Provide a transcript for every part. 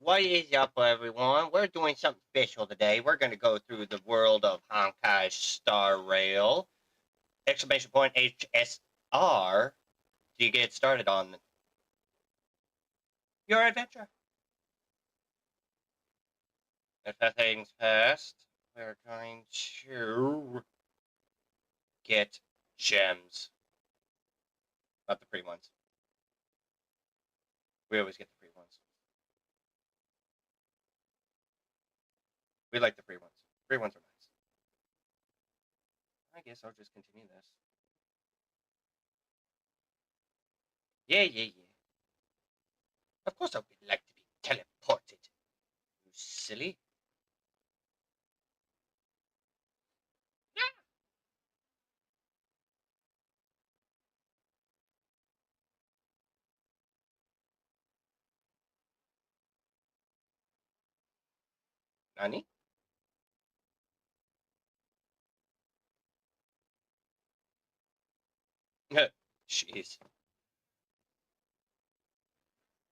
What is up, everyone? We're doing something special today. We're going to go through the world of Honkai Star Rail! Exclamation point HSR to get started on your adventure. If that thing's passed, we're going to get gems. Not the free ones. We always get the free ones. We like the free ones. Free ones are nice. I guess I'll just continue this. Yeah. Of course I would like to be teleported. You silly. Nani? Jeez.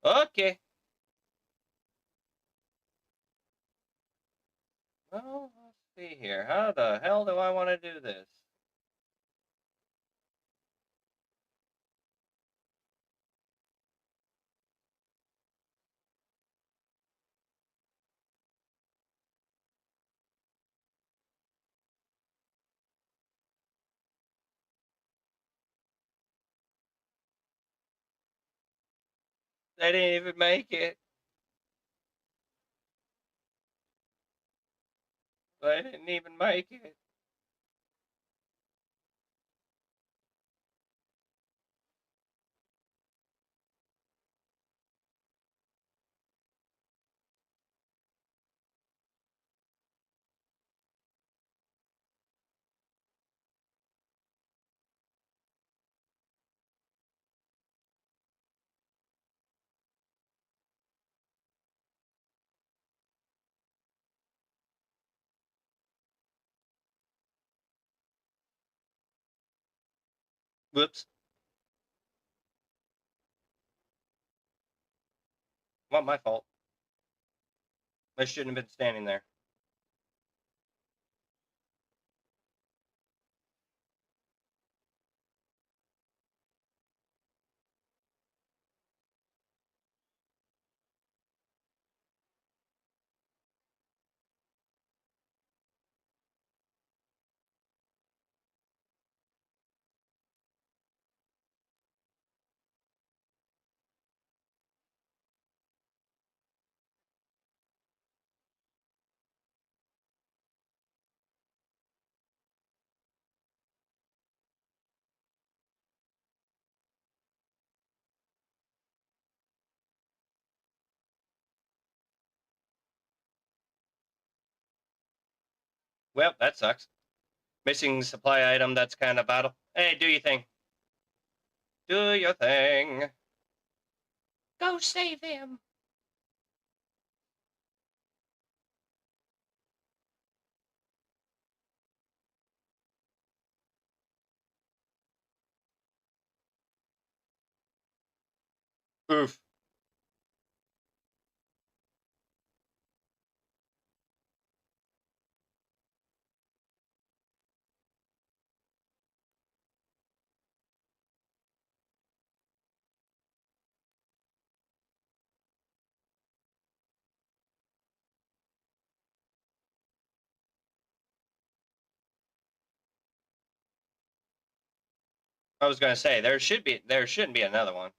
Okay. Well, let's see here. How the hell do I want to do this? They didn't even make it. They didn't even make it. Whoops. Not my fault. I shouldn't have been standing there. Well, that sucks. Missing supply item, that's kind of vital. Hey, do your thing. Do your thing. Go save him. Oof. I was gonna say there shouldn't be another one.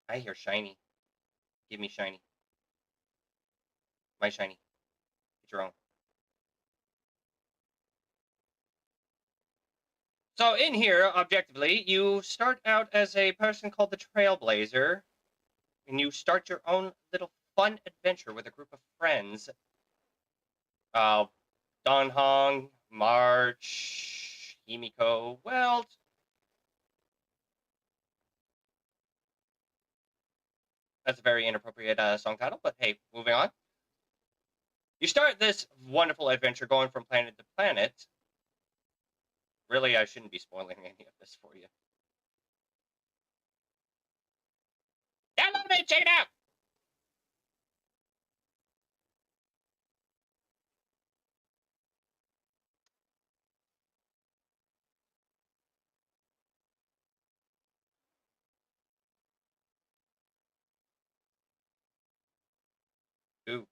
I hear shiny. Give me shiny. My shiny. Get your own. So in here, objectively, you start out as a person called the Trailblazer, and you start your own little fun adventure with a group of friends. Don Hong, March, Himiko. Well, that's a very inappropriate song title, but hey, moving on. You start this wonderful adventure going from planet to planet. Really, I shouldn't be spoiling any of this for you. Download it, check it out. Ooh.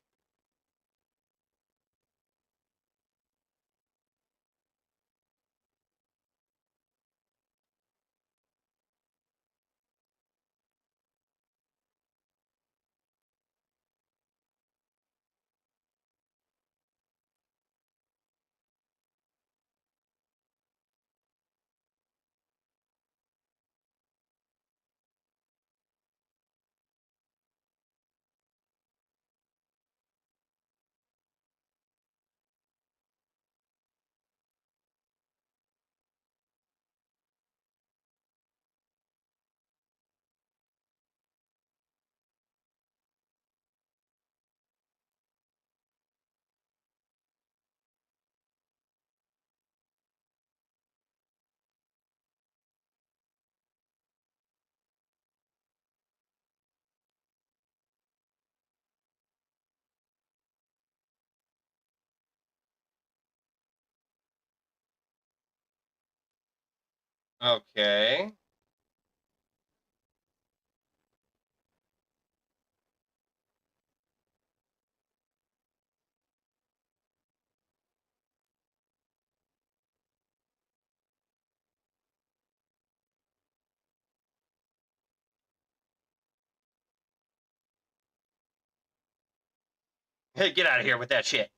Okay. Hey, get out of here with that shit.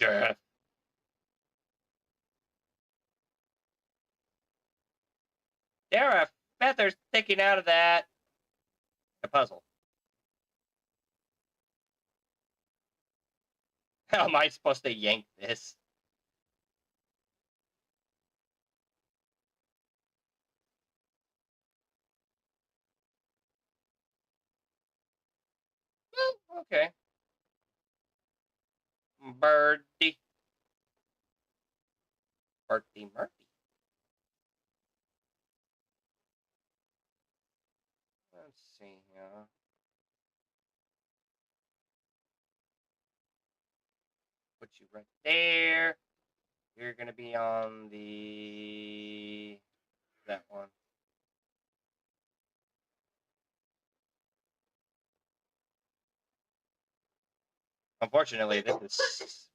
Death. There are feathers sticking out of that. A puzzle. How am I supposed to yank this? Oh, okay. Birdie. Bertie Murphy. Let's see here. Put you right there. You're gonna be on that one. Unfortunately, this is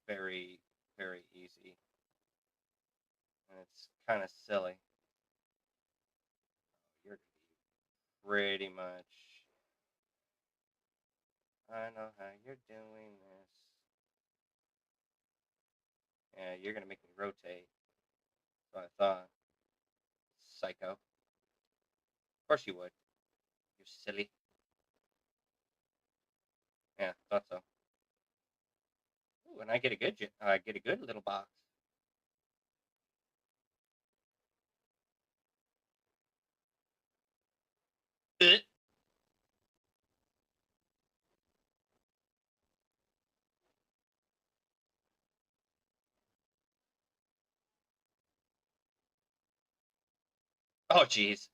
very, very easy. And it's kind of silly. You're pretty much. I know how you're doing this. Yeah, you're gonna make me rotate. So I thought. Psycho. Of course you would. You silly. Yeah, thought so. Ooh, and I get a good, I get a good little box. Oh, jeez.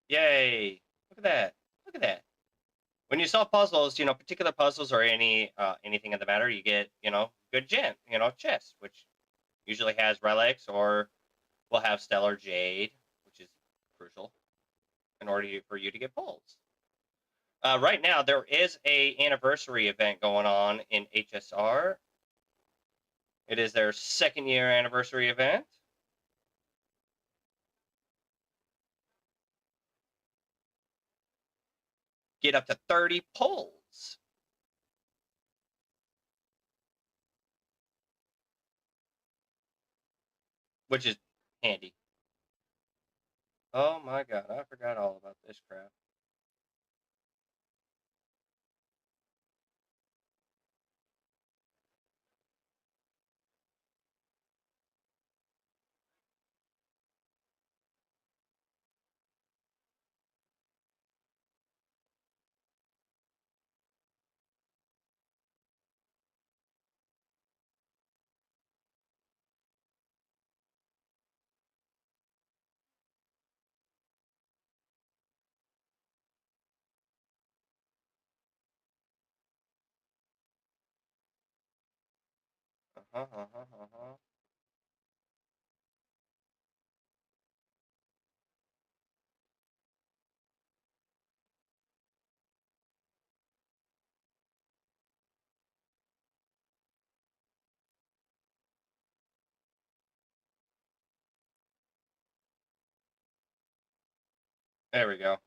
Yay. Look at that. Look at that. When you solve puzzles, particular puzzles or anything of the matter, you get, good gem, chest, which usually has relics or will have stellar jade, which is crucial in order for you to get pulls. Right now, there is a anniversary event going on in HSR. It is their second year anniversary event. Get up to 30 pulls, which is handy. Oh my god, I forgot all about this crap. Uh-huh, uh-huh, uh-huh. There we go.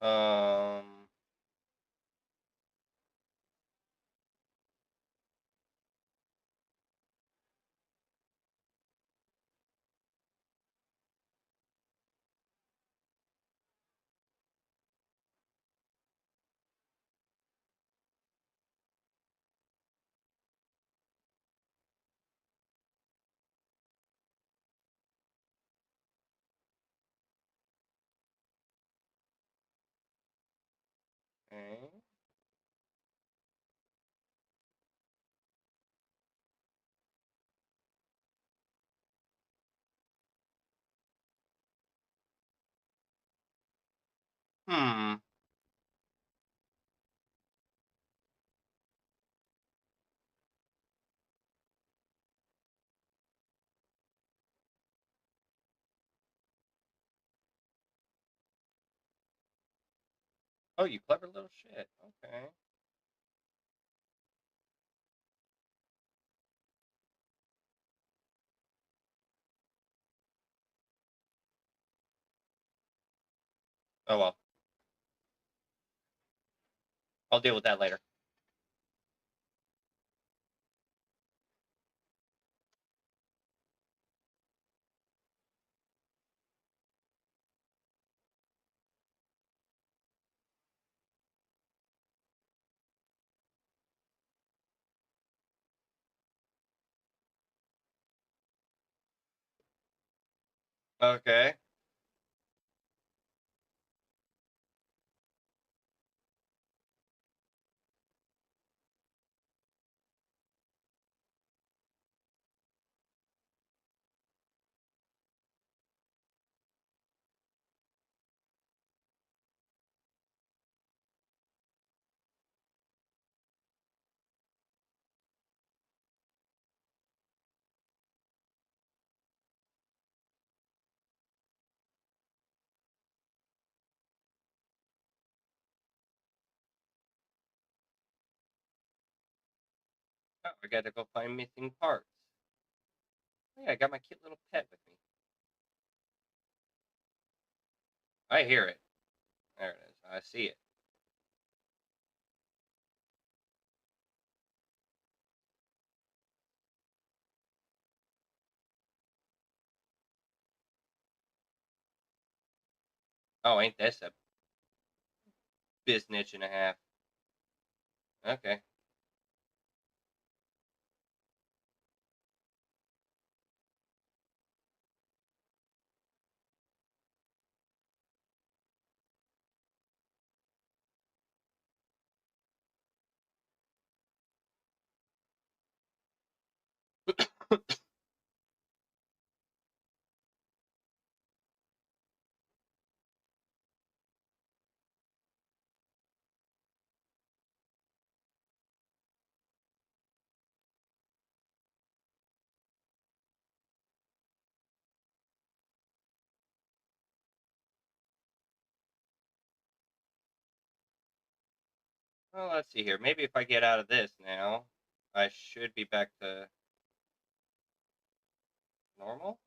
Um, okay. Hmm. Oh, you clever little shit. Okay. Oh well. I'll deal with that later. Okay. Oh, I gotta go find missing parts. Oh, yeah, I got my cute little pet with me. I hear it. There it is. I see it. Oh, ain't this a biznitch and a half? Okay. Well, let's see here. Maybe if I get out of this now, I should be back to normal.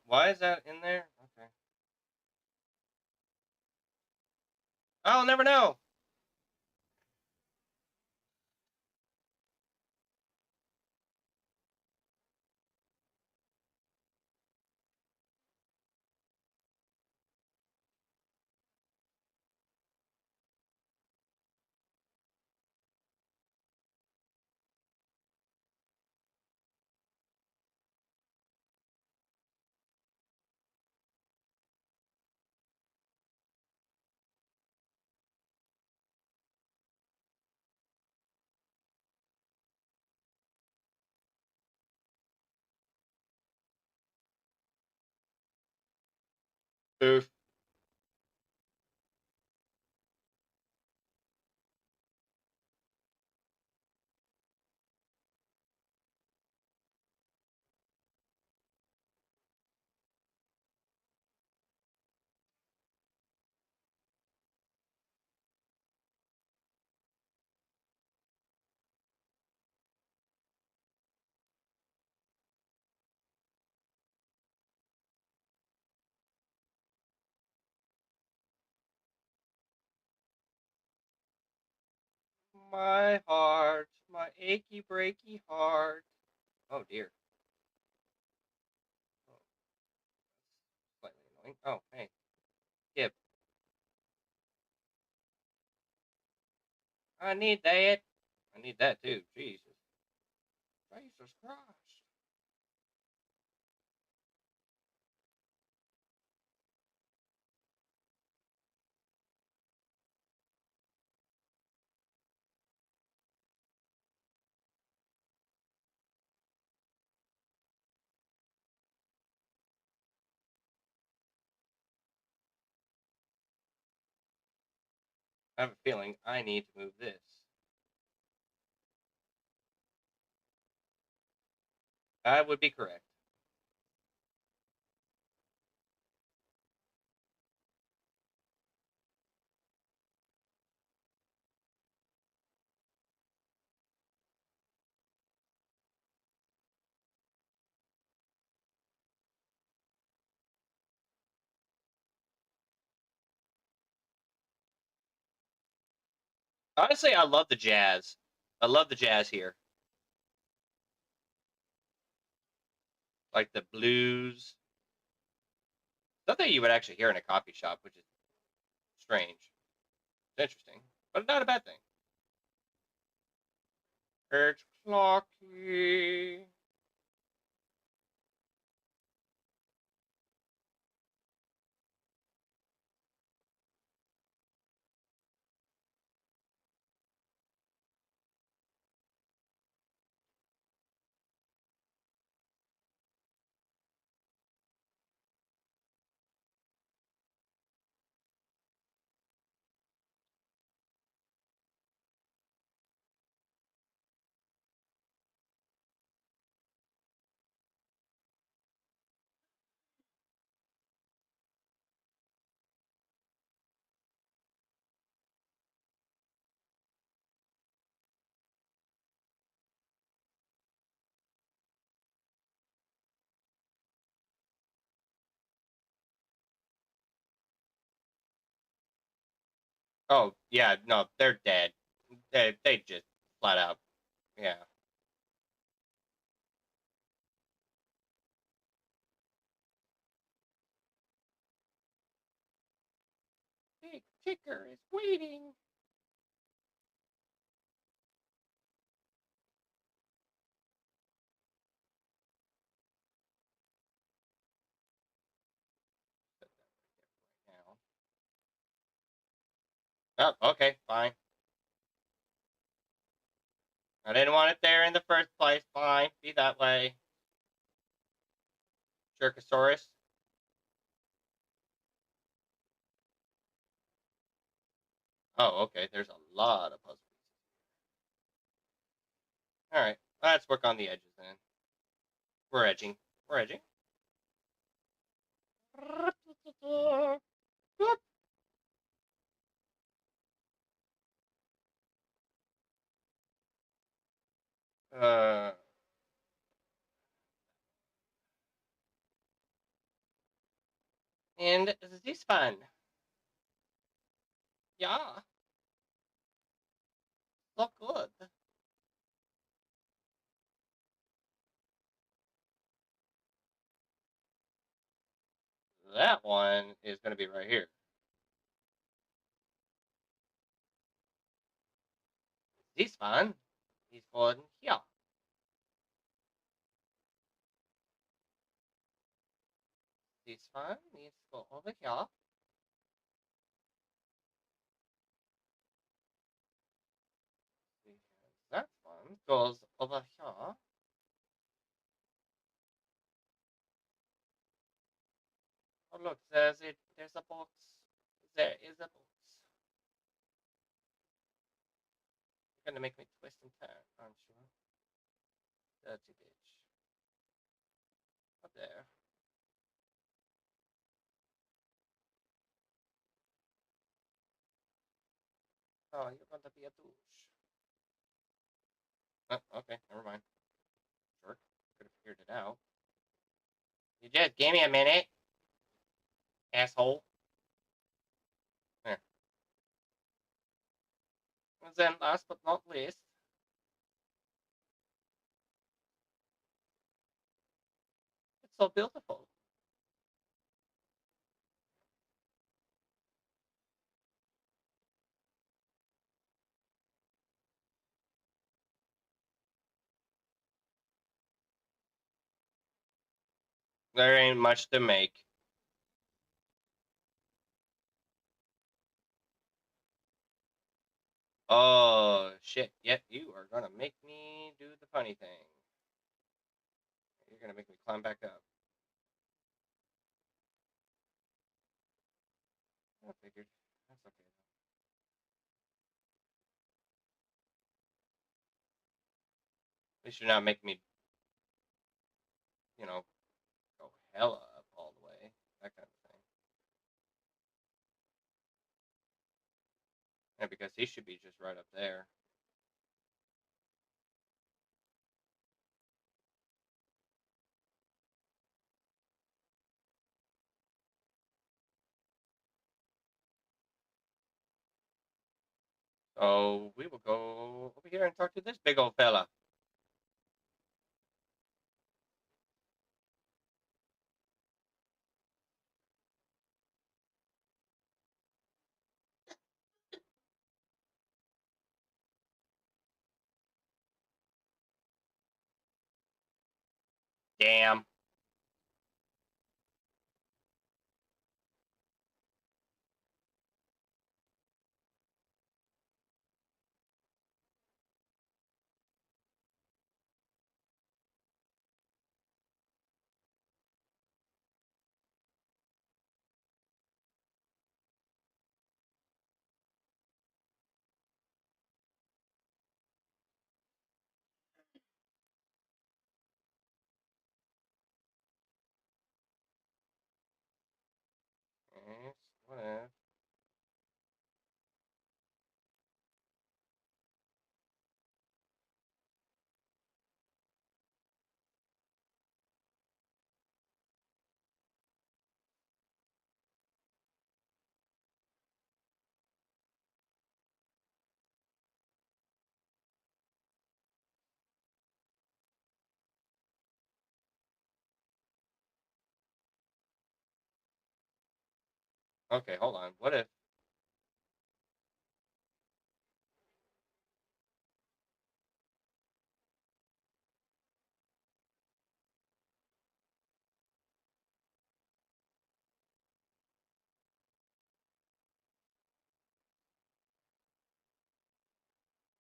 Why is that in there? Okay. I'll never know. Oof. My heart, my achy breaky heart. Oh dear. Oh, slightly annoying. Oh, hey, Skip. I need that. I need that too. Jesus. Jesus Christ. I have a feeling I need to move this. That would be correct. Honestly, I love the jazz. I love the jazz here. Like the blues. Something you would actually hear in a coffee shop, which is strange. It's interesting, but not a bad thing. It's clocky. Oh yeah, no, they're dead. They just flat out, yeah. Big ticker is waiting. Oh, okay, fine. I didn't want it there in the first place. Fine, be that way. Jerkosaurus. Oh, okay. There's a lot of puzzle pieces. All right. Let's work on the edges then. We're edging. We're edging. Uh, and this fun. Yeah, so good. That one is going to be right here. This one is going here. This one needs to go over here. That one goes over here. Oh look, there's a box. There is a box. You're gonna make me twist and turn, aren't you? Dirty bitch. Up there. Oh, you're gonna be a douche. Okay, never mind. Jerk. Could have figured it out. You just give me a minute, asshole. There. And then last but not least, it's so beautiful. There ain't much to make. Oh shit! Yep, you are gonna make me do the funny thing. You're gonna make me climb back up. I figured. That's okay though. At least you're not making me, you know, go hella up all the way. That kind of thing. Yeah, because he should be just right up there. So we will go over here and talk to this big old fella. Damn. Yes, whatever. Okay, hold on. What if?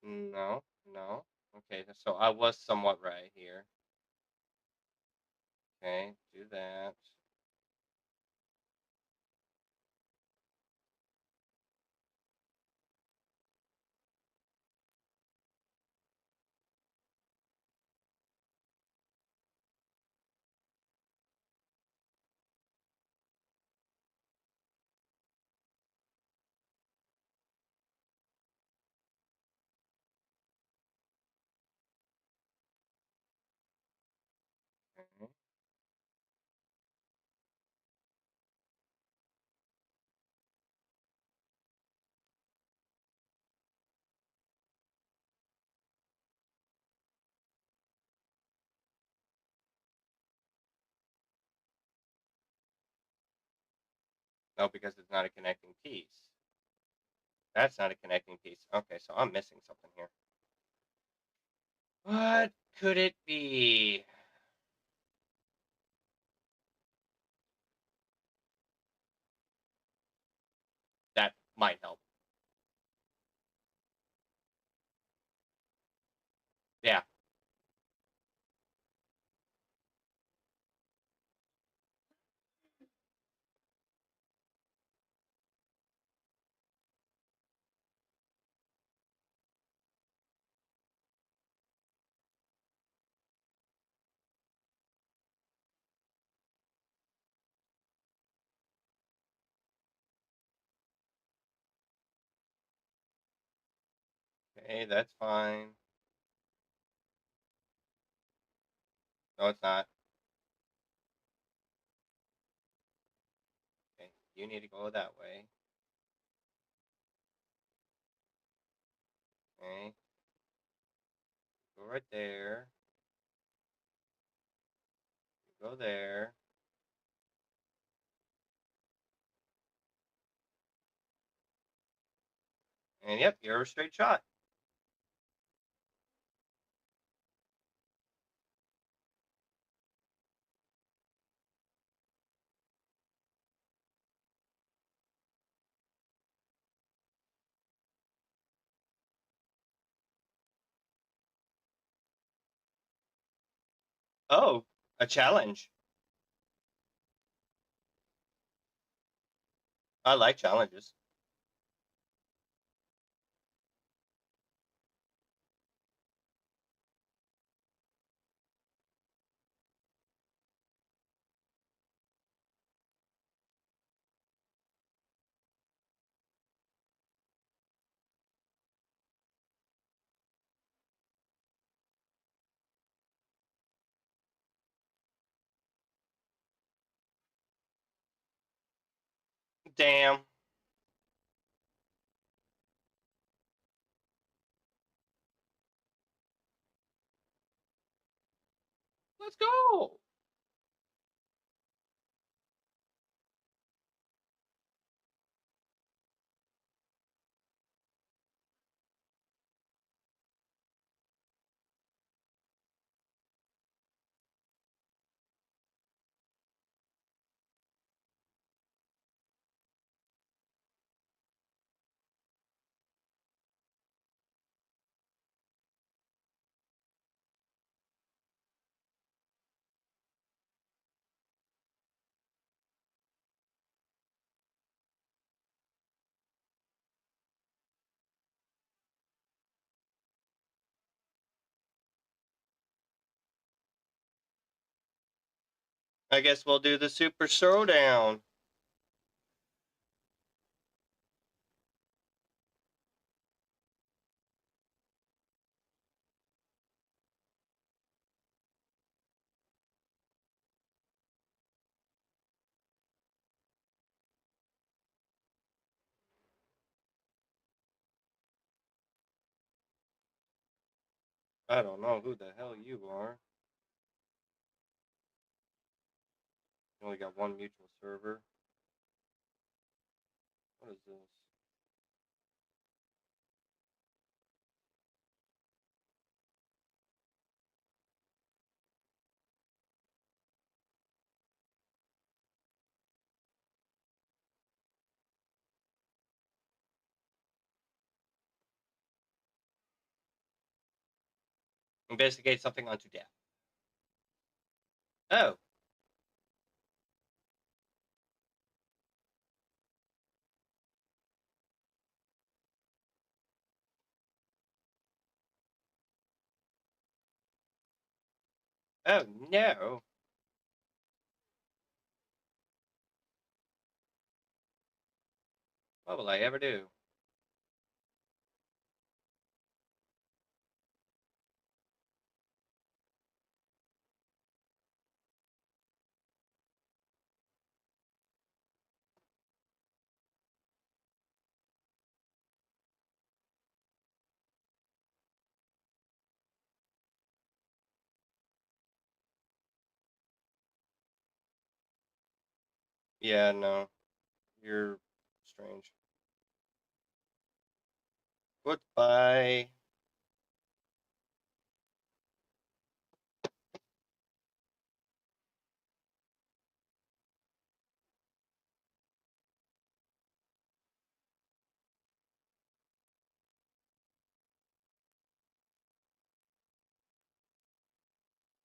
No, no. Okay, so I was somewhat right here. Okay, do that. No, because it's not a connecting piece. That's not a connecting piece. Okay, so I'm missing something here. What could it be? That might help. Yeah. Okay, that's fine. No, it's not. Okay, you need to go that way. Okay, go right there. Go there. And yep, you're a straight shot. Oh, a challenge. I like challenges. Damn. Let's go. I guess we'll do the super showdown. I don't know who the hell you are. You only got one mutual server. What is this? Investigate something unto death. Oh. Oh no. What will I ever do? Yeah, no. You're strange. Goodbye.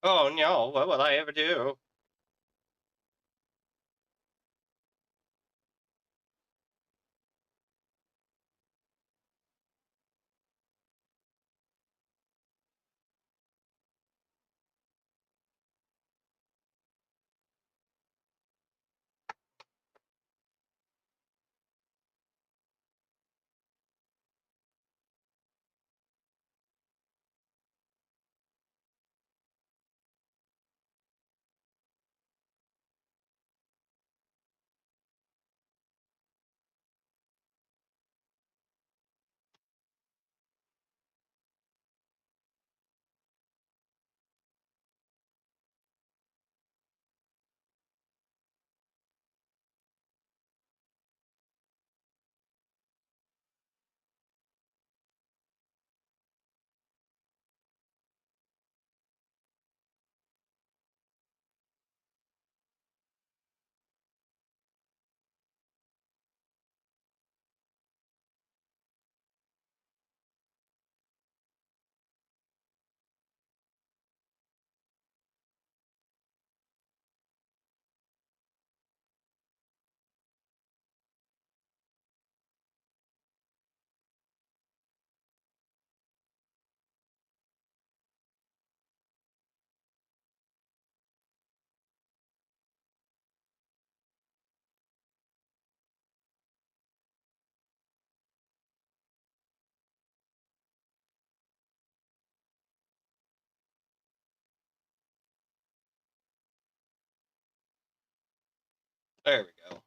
Oh no, what will I ever do? There we go.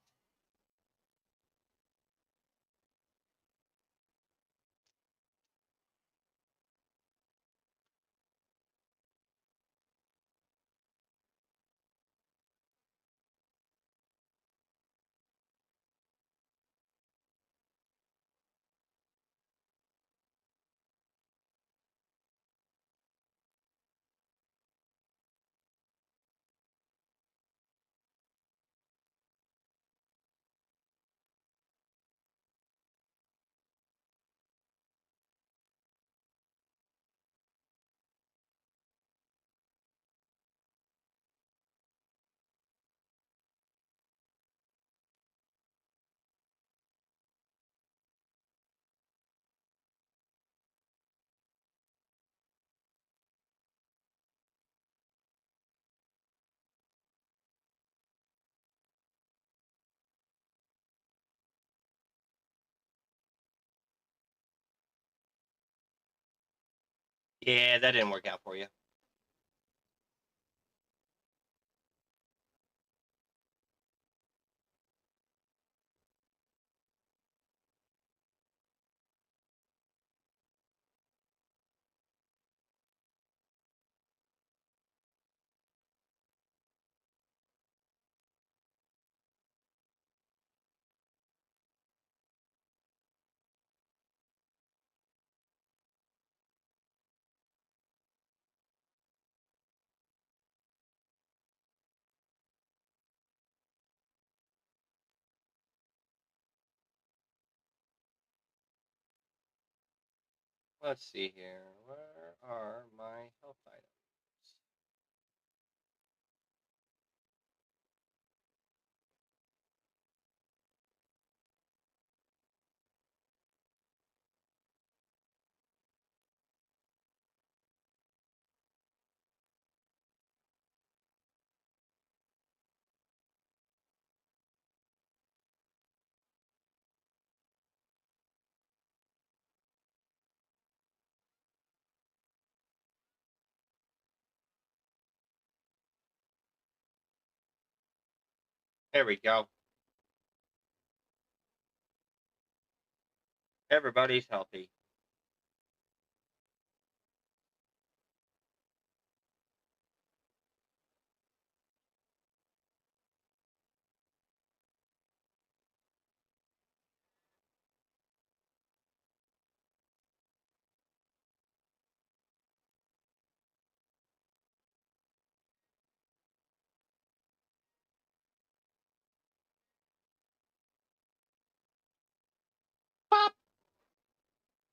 Yeah, that didn't work out for you. Let's see here. Where are my health items? There we go. Everybody's healthy.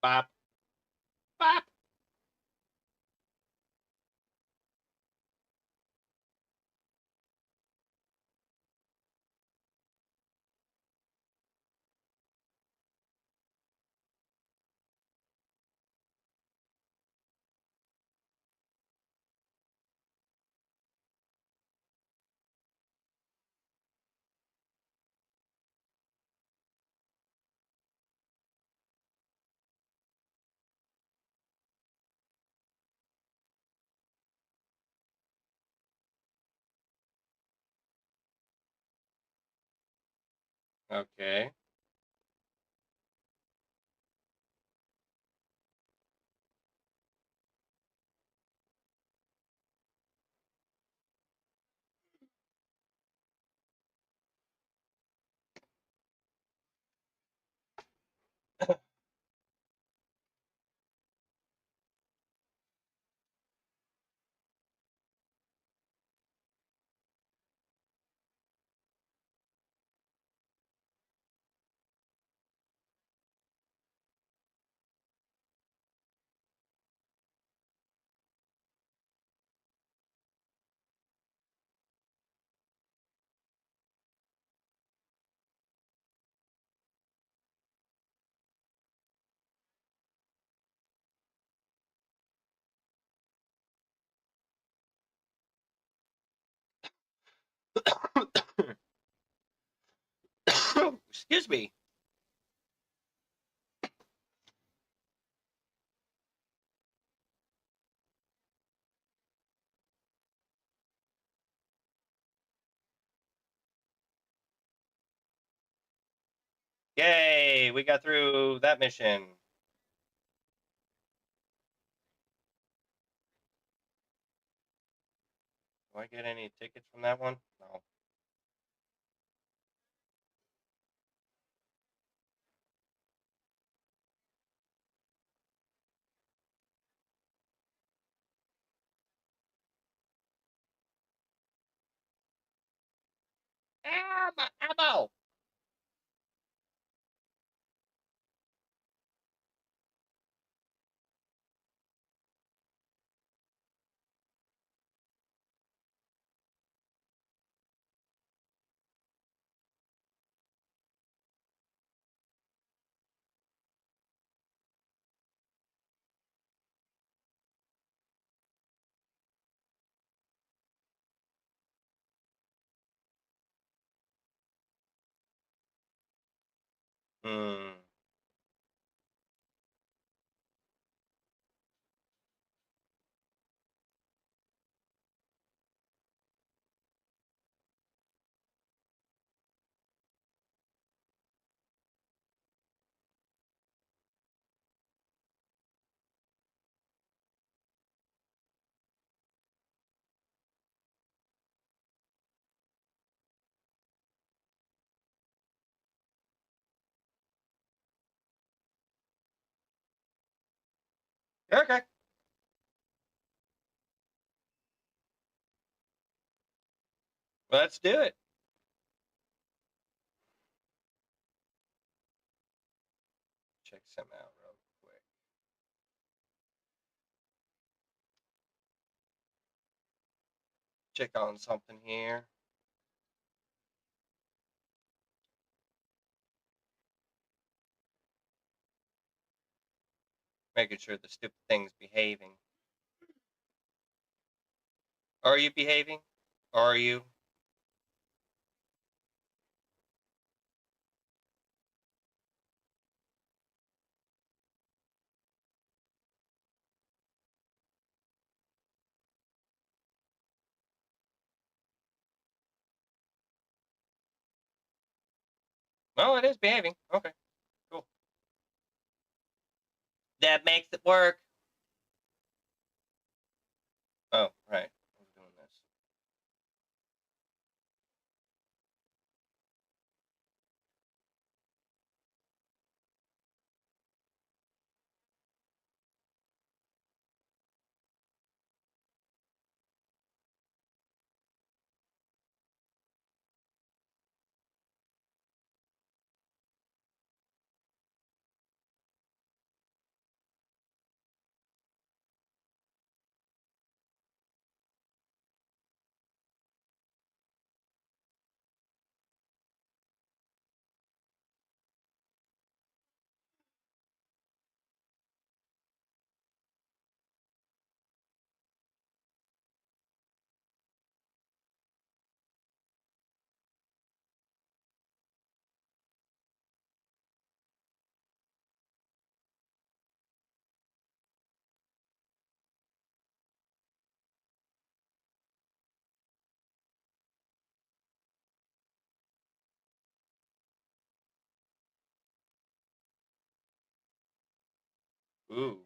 Bop, bop. Okay. Excuse me. Yay, we got through that mission. Do I get any tickets from that one? No. Ah, my ammo! Hmm. Okay. Let's do it. Check some out real quick. Check on something here. Making sure the stupid thing's behaving. Are you behaving? Are you? No, it is behaving. Okay, cool. That makes it work. Oh, right. I was doing this. Ooh.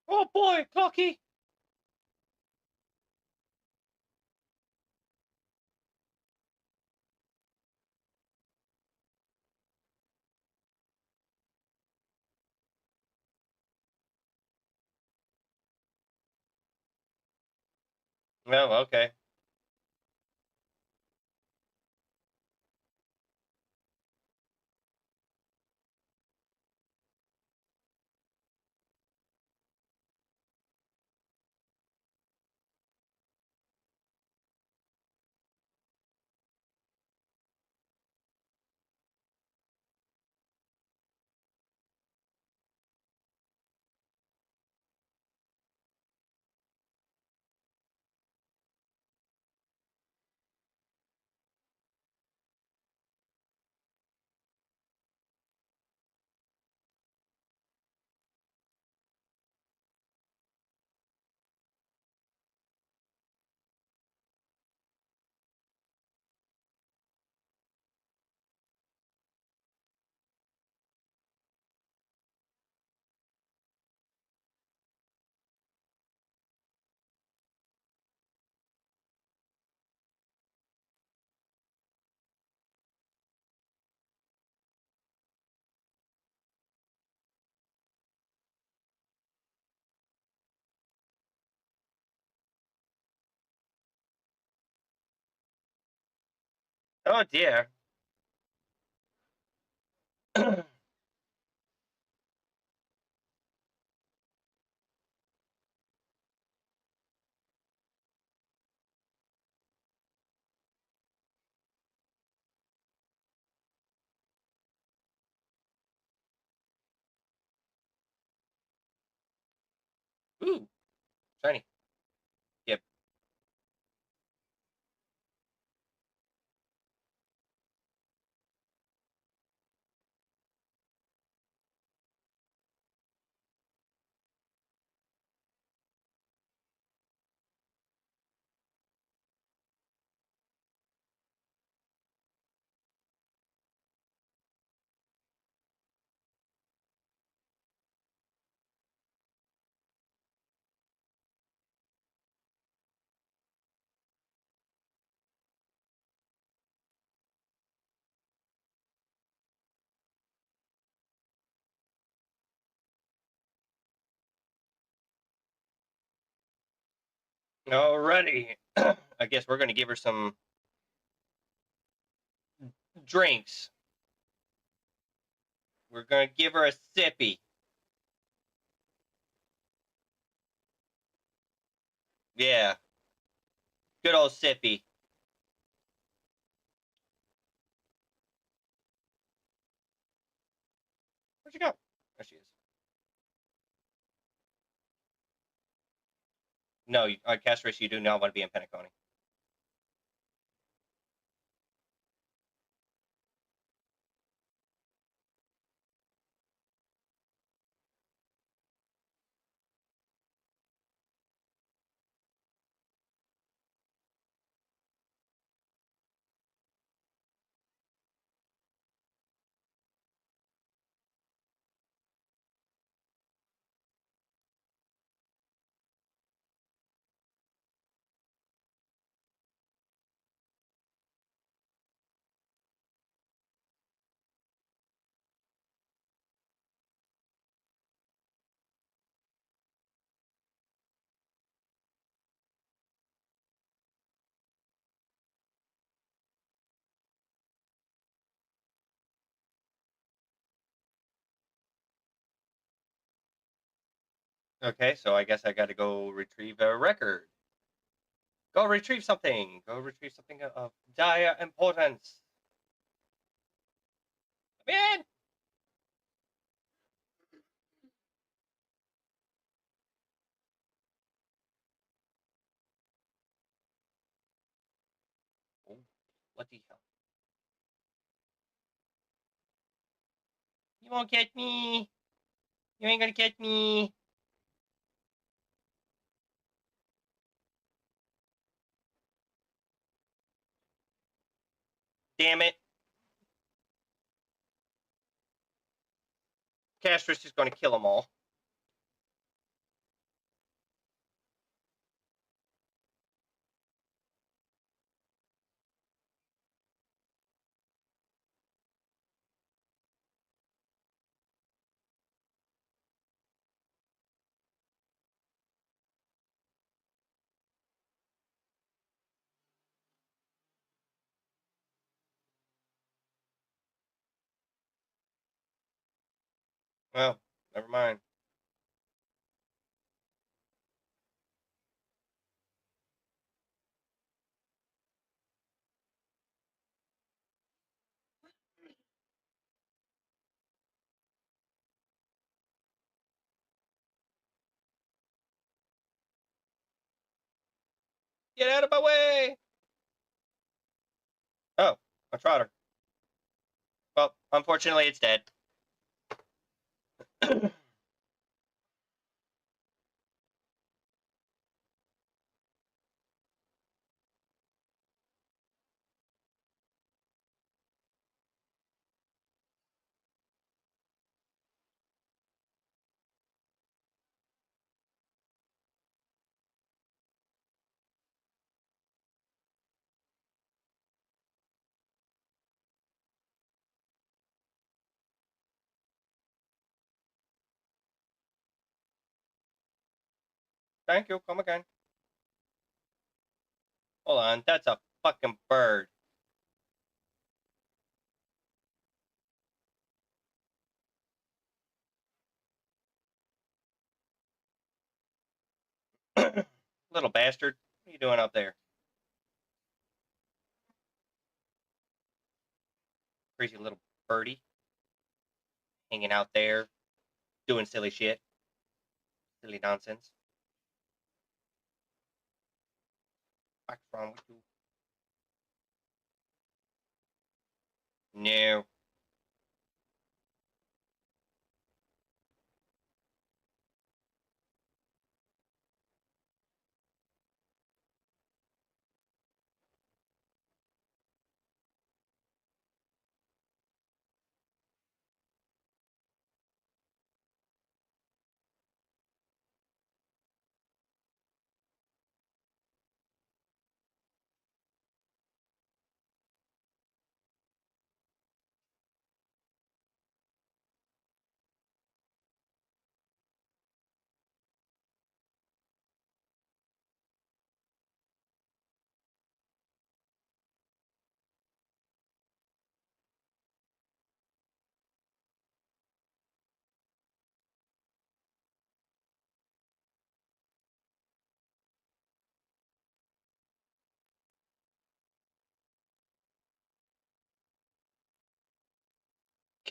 Oh boy, Clocky. Well, okay. Oh dear. Ooh, shiny. Yep. Alrighty. I guess we're gonna give her some drinks. We're gonna give her a sippy. Yeah, good old sippy. Where'd you go? There she is. No, on cast race, you do not want to be in Pentaconi. Okay, so I guess I got to go retrieve a record. Go retrieve something. Go retrieve something of dire importance. Man, oh, what the hell? You won't catch me. You ain't gonna catch me. Damn it. Castrus is gonna kill them all. Well, never mind. Get out of my way! Oh, a trotter. Well, unfortunately, it's dead. Thank you. Come again. Hold on. That's a fucking bird. Little bastard. What are you doing up there? Crazy little birdie. Hanging out there. Doing silly shit. Silly nonsense. What's wrong with you? No.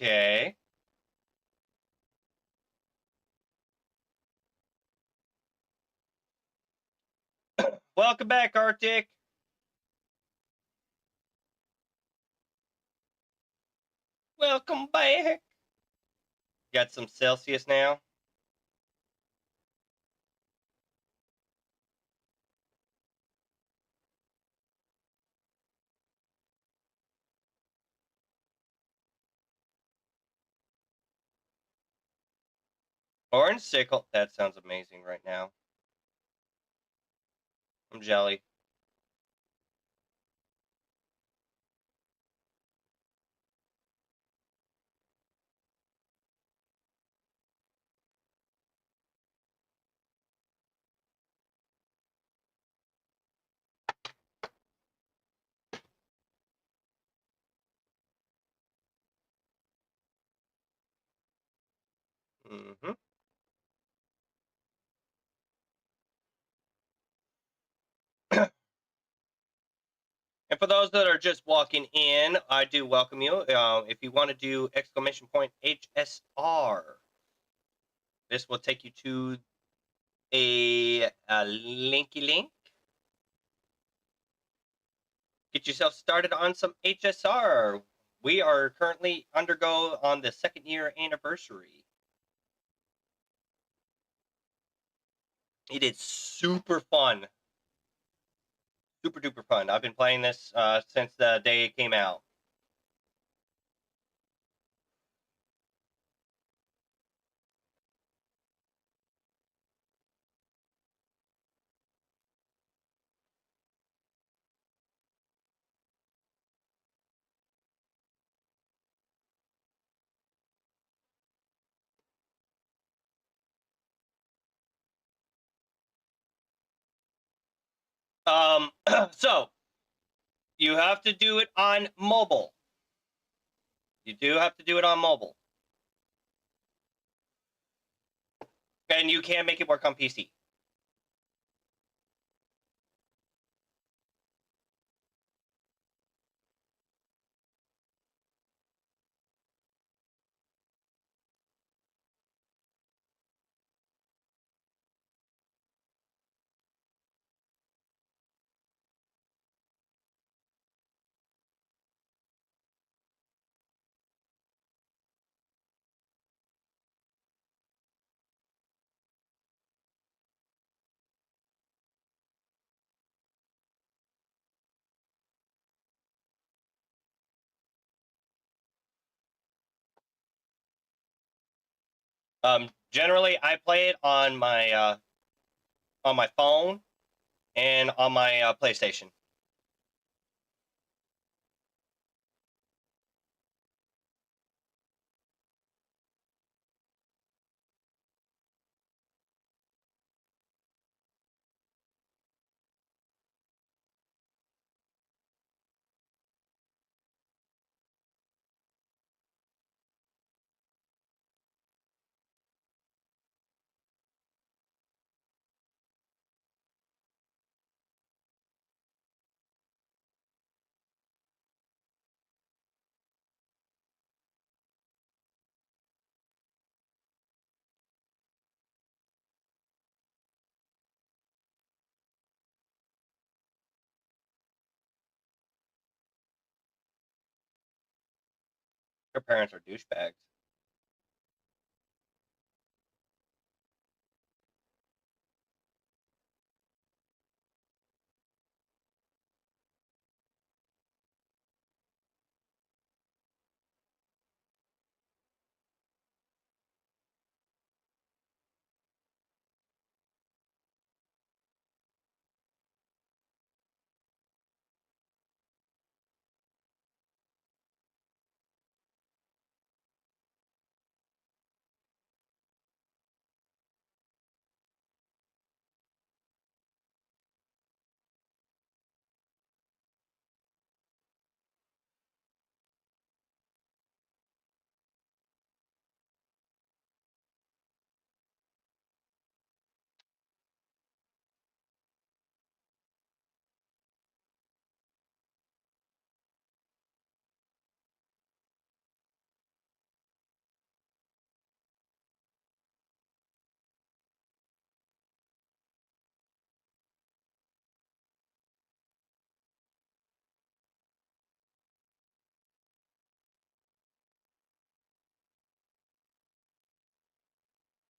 Okay. Welcome back, Arctic. Welcome back. Got some Celsius now. Orange sickle. That sounds amazing right now. I'm jelly. Mm-hmm. And for those that are just walking in, I do welcome you. If you want to do exclamation point HSR, this will take you to a linky link. Get yourself started on some HSR. We are currently undergo on the 2nd year anniversary. It is super fun, super duper fun. I've been playing this since the day it came out. So you have to do it on mobile. You do have to do it on mobile, and you can make it work on PC. Generally, I play it on my phone and on my PlayStation. Your parents are douchebags.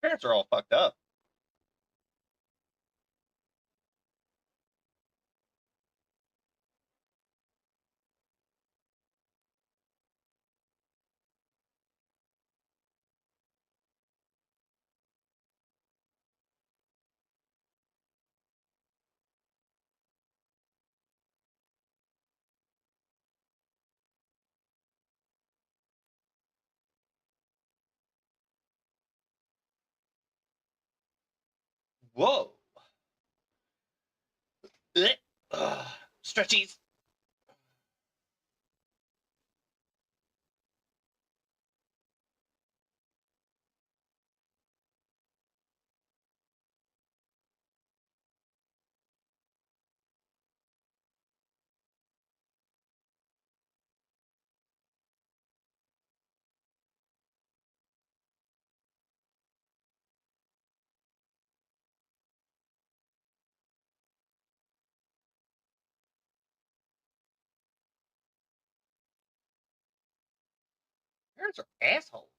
Parents are all fucked up. Whoa. Stretchies. Parents are assholes.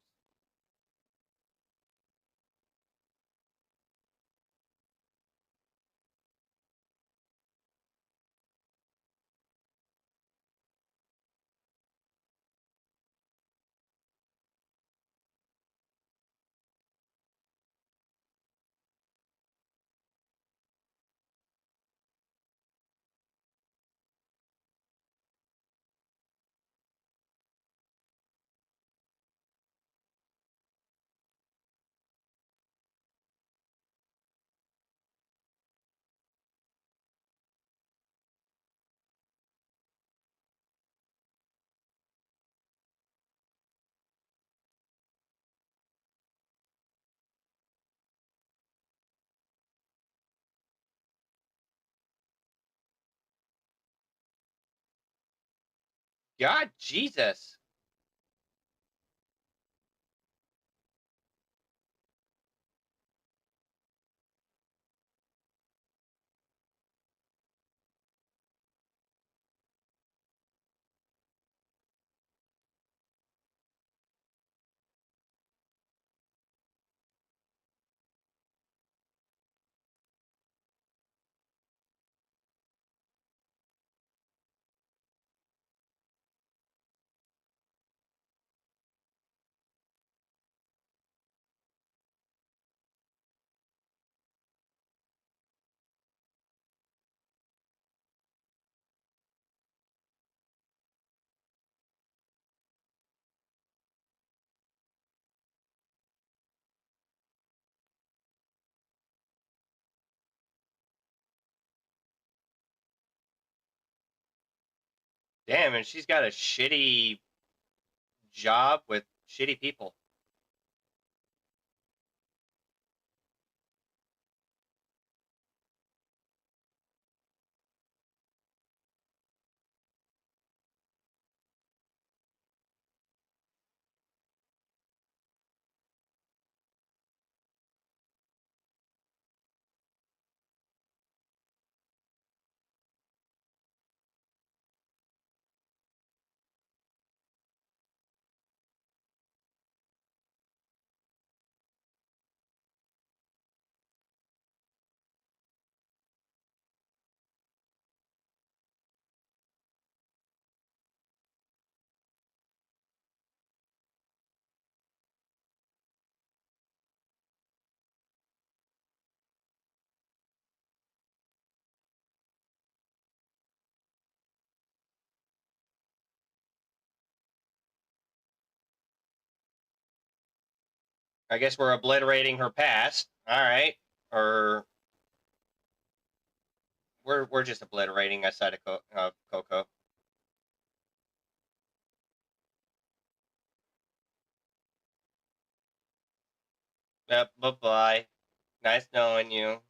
God, Jesus. Damn, and she's got a shitty job with shitty people. I guess we're obliterating her past. All right, or we're just obliterating a side of Coco. Yep. Bye bye. Nice knowing you.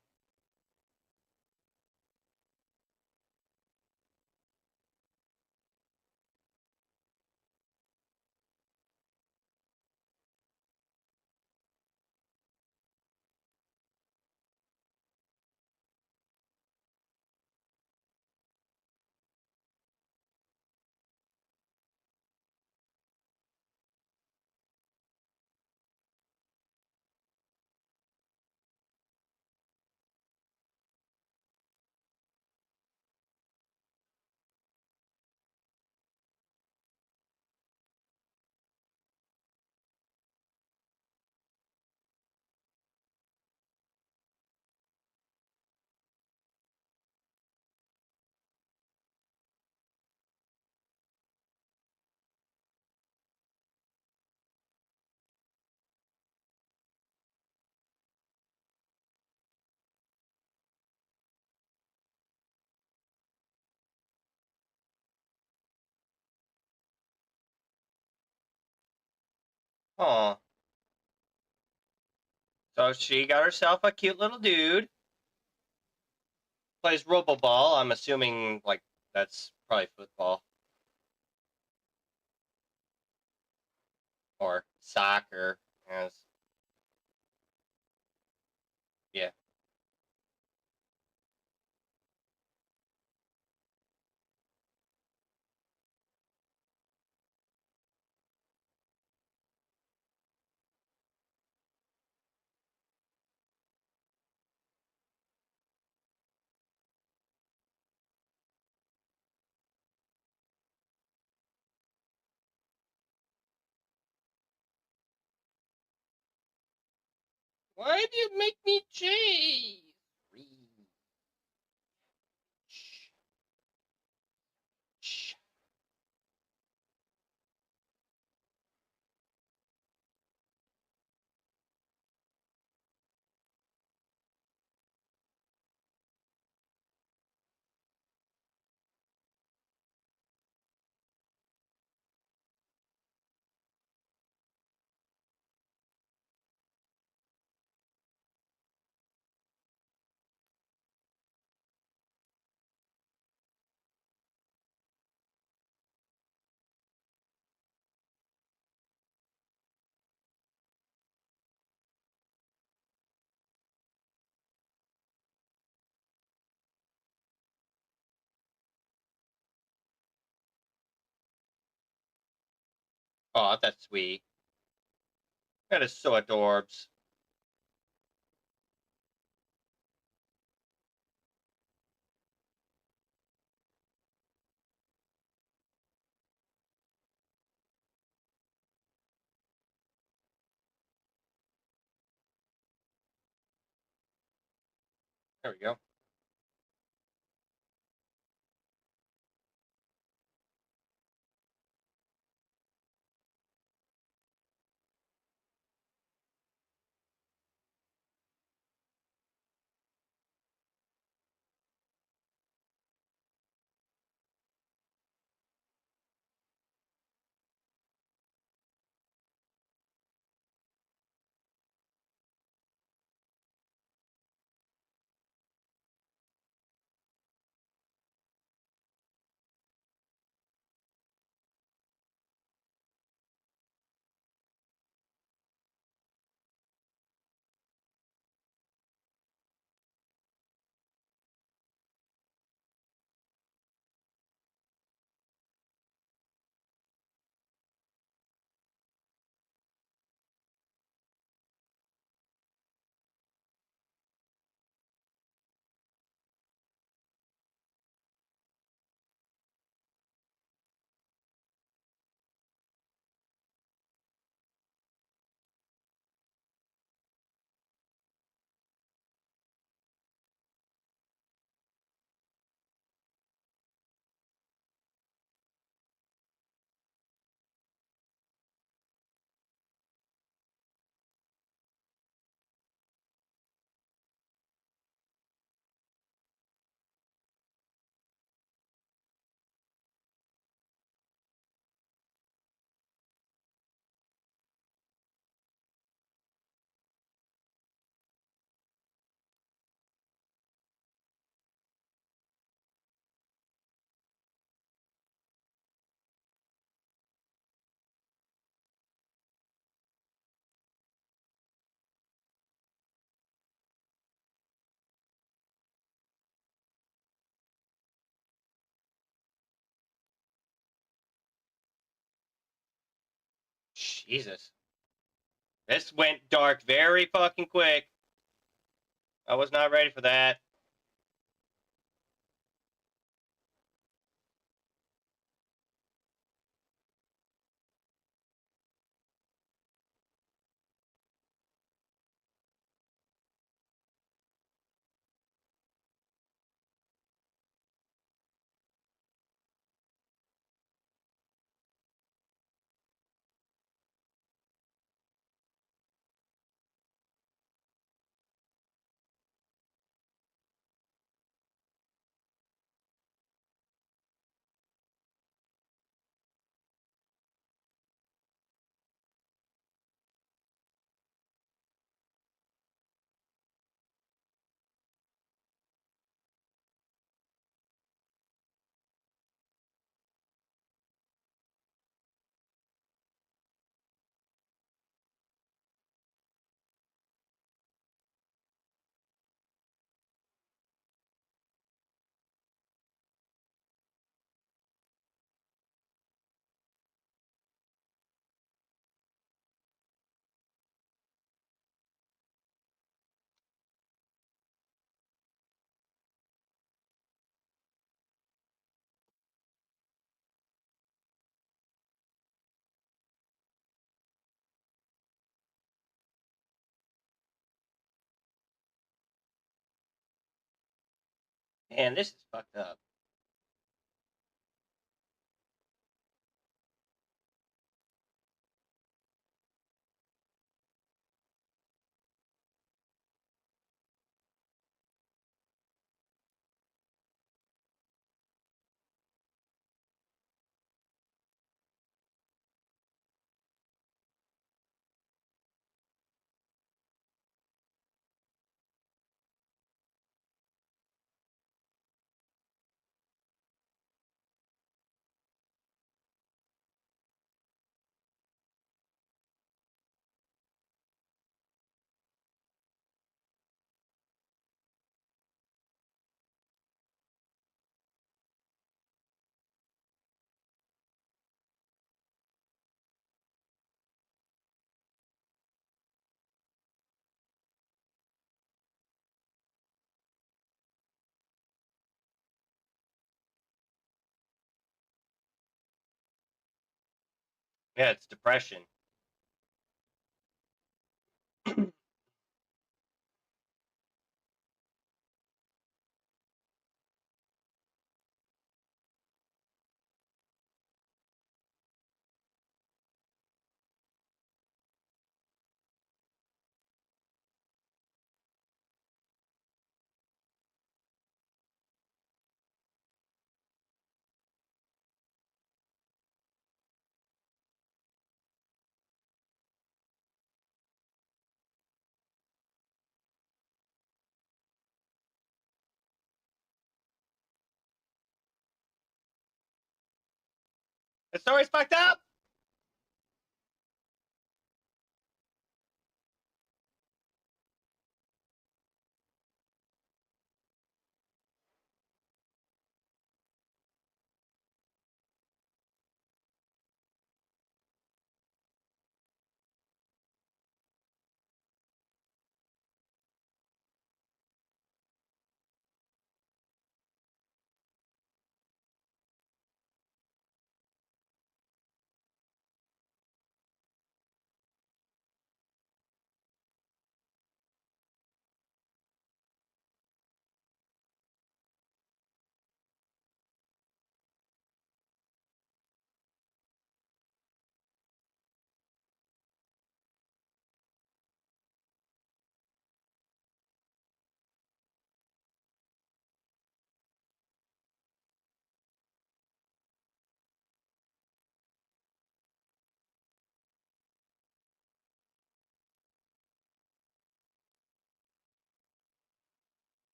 Oh, so she got herself a cute little dude. Plays Roboball. I'm assuming like that's probably football or soccer. Yes. Yeah. Why do you make me chase? Shh, shh. Oh, that's sweet. That is so adorbs. There we go. Jesus. This went dark very fucking quick. I was not ready for that. Man, this is fucked up. Yeah, it's depression. The story's fucked up.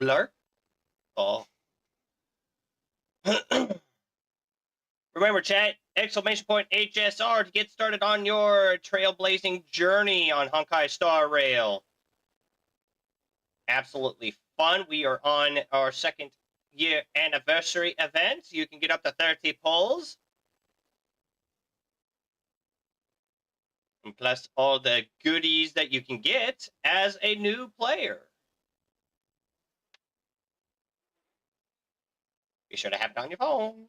Blur. Oh. Remember, chat, exclamation point HSR to get started on your trailblazing journey on Honkai Star Rail. Absolutely fun. We are on our second year anniversary event. You can get up to 30 pulls. And plus all the goodies that you can get as a new player. Be sure to have it on your phone.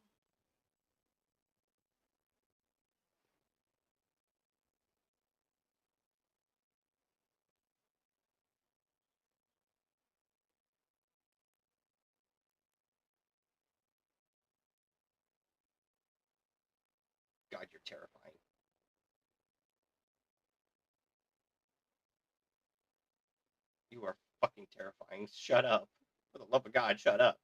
God, you're terrifying. You are fucking terrifying. Shut up. For the love of God, shut up.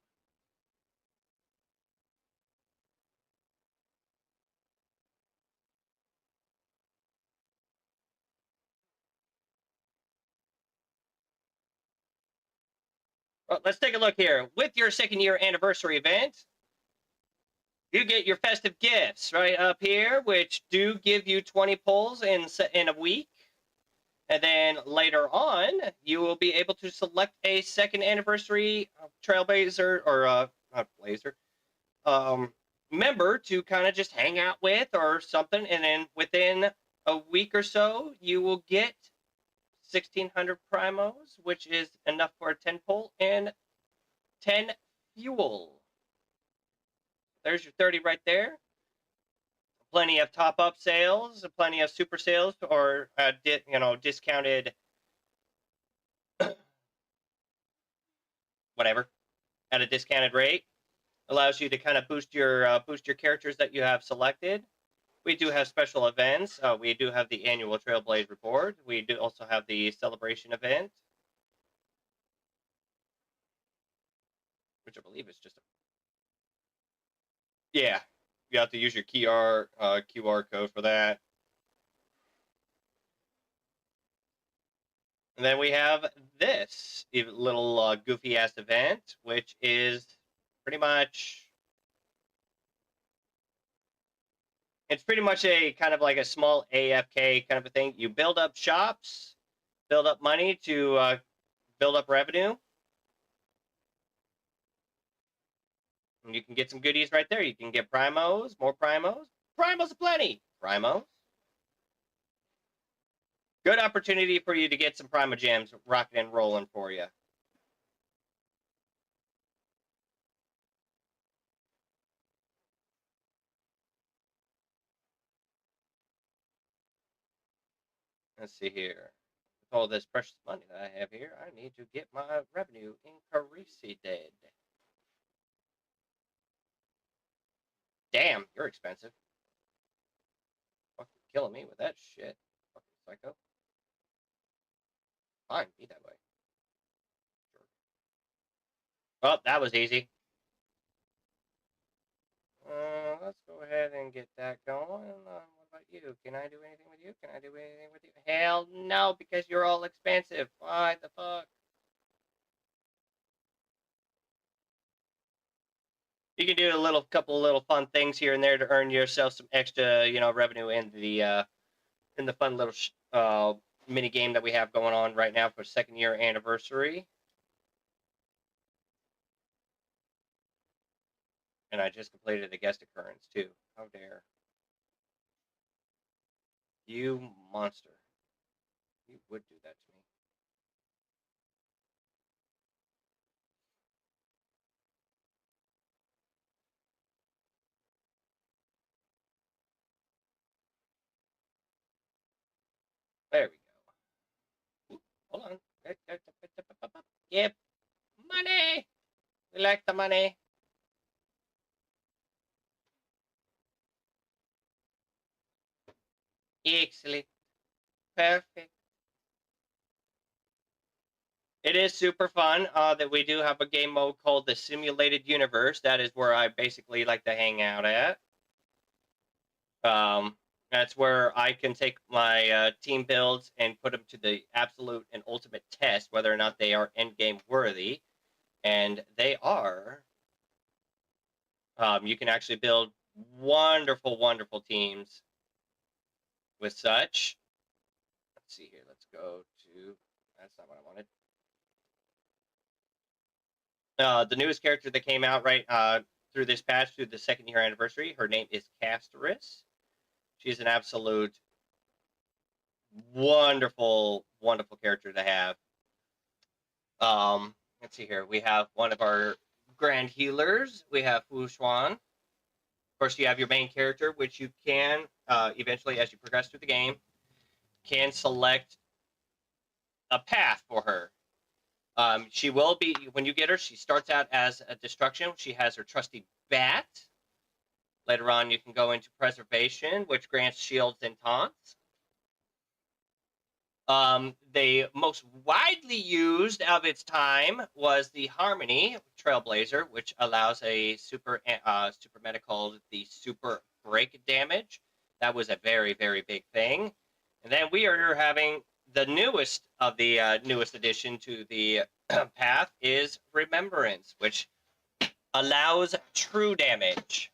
Well, let's take a look here. With your second year anniversary event, you get your festive gifts right up here, which do give you 20 pulls in a week. And then later on, you will be able to select a second anniversary Trailblazer or not Blazer member to kind of just hang out with or something. And then within a week or so, you will get 1,600 primos, which is enough for a 10 pull and 10 fuel. There's your 30 right there. Plenty of top-up sales, plenty of super sales, or discounted whatever. at a discounted rate. Allows you to kind of boost your characters that you have selected. We do have special events. We do have the annual Trailblaze Report. We do also have the celebration event, which I believe is just a, yeah. You have to use your QR code for that. And then we have this little goofy ass event, which is pretty much it's pretty much a kind of like a small AFK kind of a thing. You build up shops, build up money to build up revenue, and you can get some goodies right there. You can get primos, more primos aplenty, primos. Good opportunity for you to get some primo gems rocking and rolling for you. Let's see here. With all this precious money that I have here, I need to get my revenue increased. Damn, you're expensive. Fucking killing me with that shit. Fucking psycho. Fine, be that way. Sure. Well, that was easy. Let's go ahead and get that going. What about you? Can I do anything with you? Can I do anything with you? Hell no, because you're all expensive. Why the fuck? You can do a couple of little fun things here and there to earn yourself some extra, revenue in the fun little mini game that we have going on right now for 2nd-year anniversary. And I just completed a guest occurrence too. How dare you, monster! You would do that to me. There we go. Ooh, hold on. Yep, money. We like the money. Excellent. Perfect. It is super fun that we do have a game mode called the Simulated Universe. That is where I basically like to hang out at. That's where I can take my team builds and put them to the absolute and ultimate test, whether or not they are endgame worthy. And they are. You can actually build wonderful, wonderful teams with such. Let's see here. Let's go to. That's not what I wanted. The newest character that came out through this patch, through the 2nd-year anniversary, her name is Casterus. She's an absolute wonderful, wonderful character to have. Let's see here. We have one of our grand healers. We have Fu Xuan. Of course, you have your main character, which you can eventually, as you progress through the game, can select a path for her. She will be, when you get her, she starts out as a destruction. She has her trusty bat. Later on, you can go into preservation, which grants shields and taunts. The most widely used of its time was the Harmony Trailblazer, which allows a super meta called the Super Break Damage. That was a very, very big thing. And then we are having the newest of the newest addition to the path is Remembrance, which allows true damage.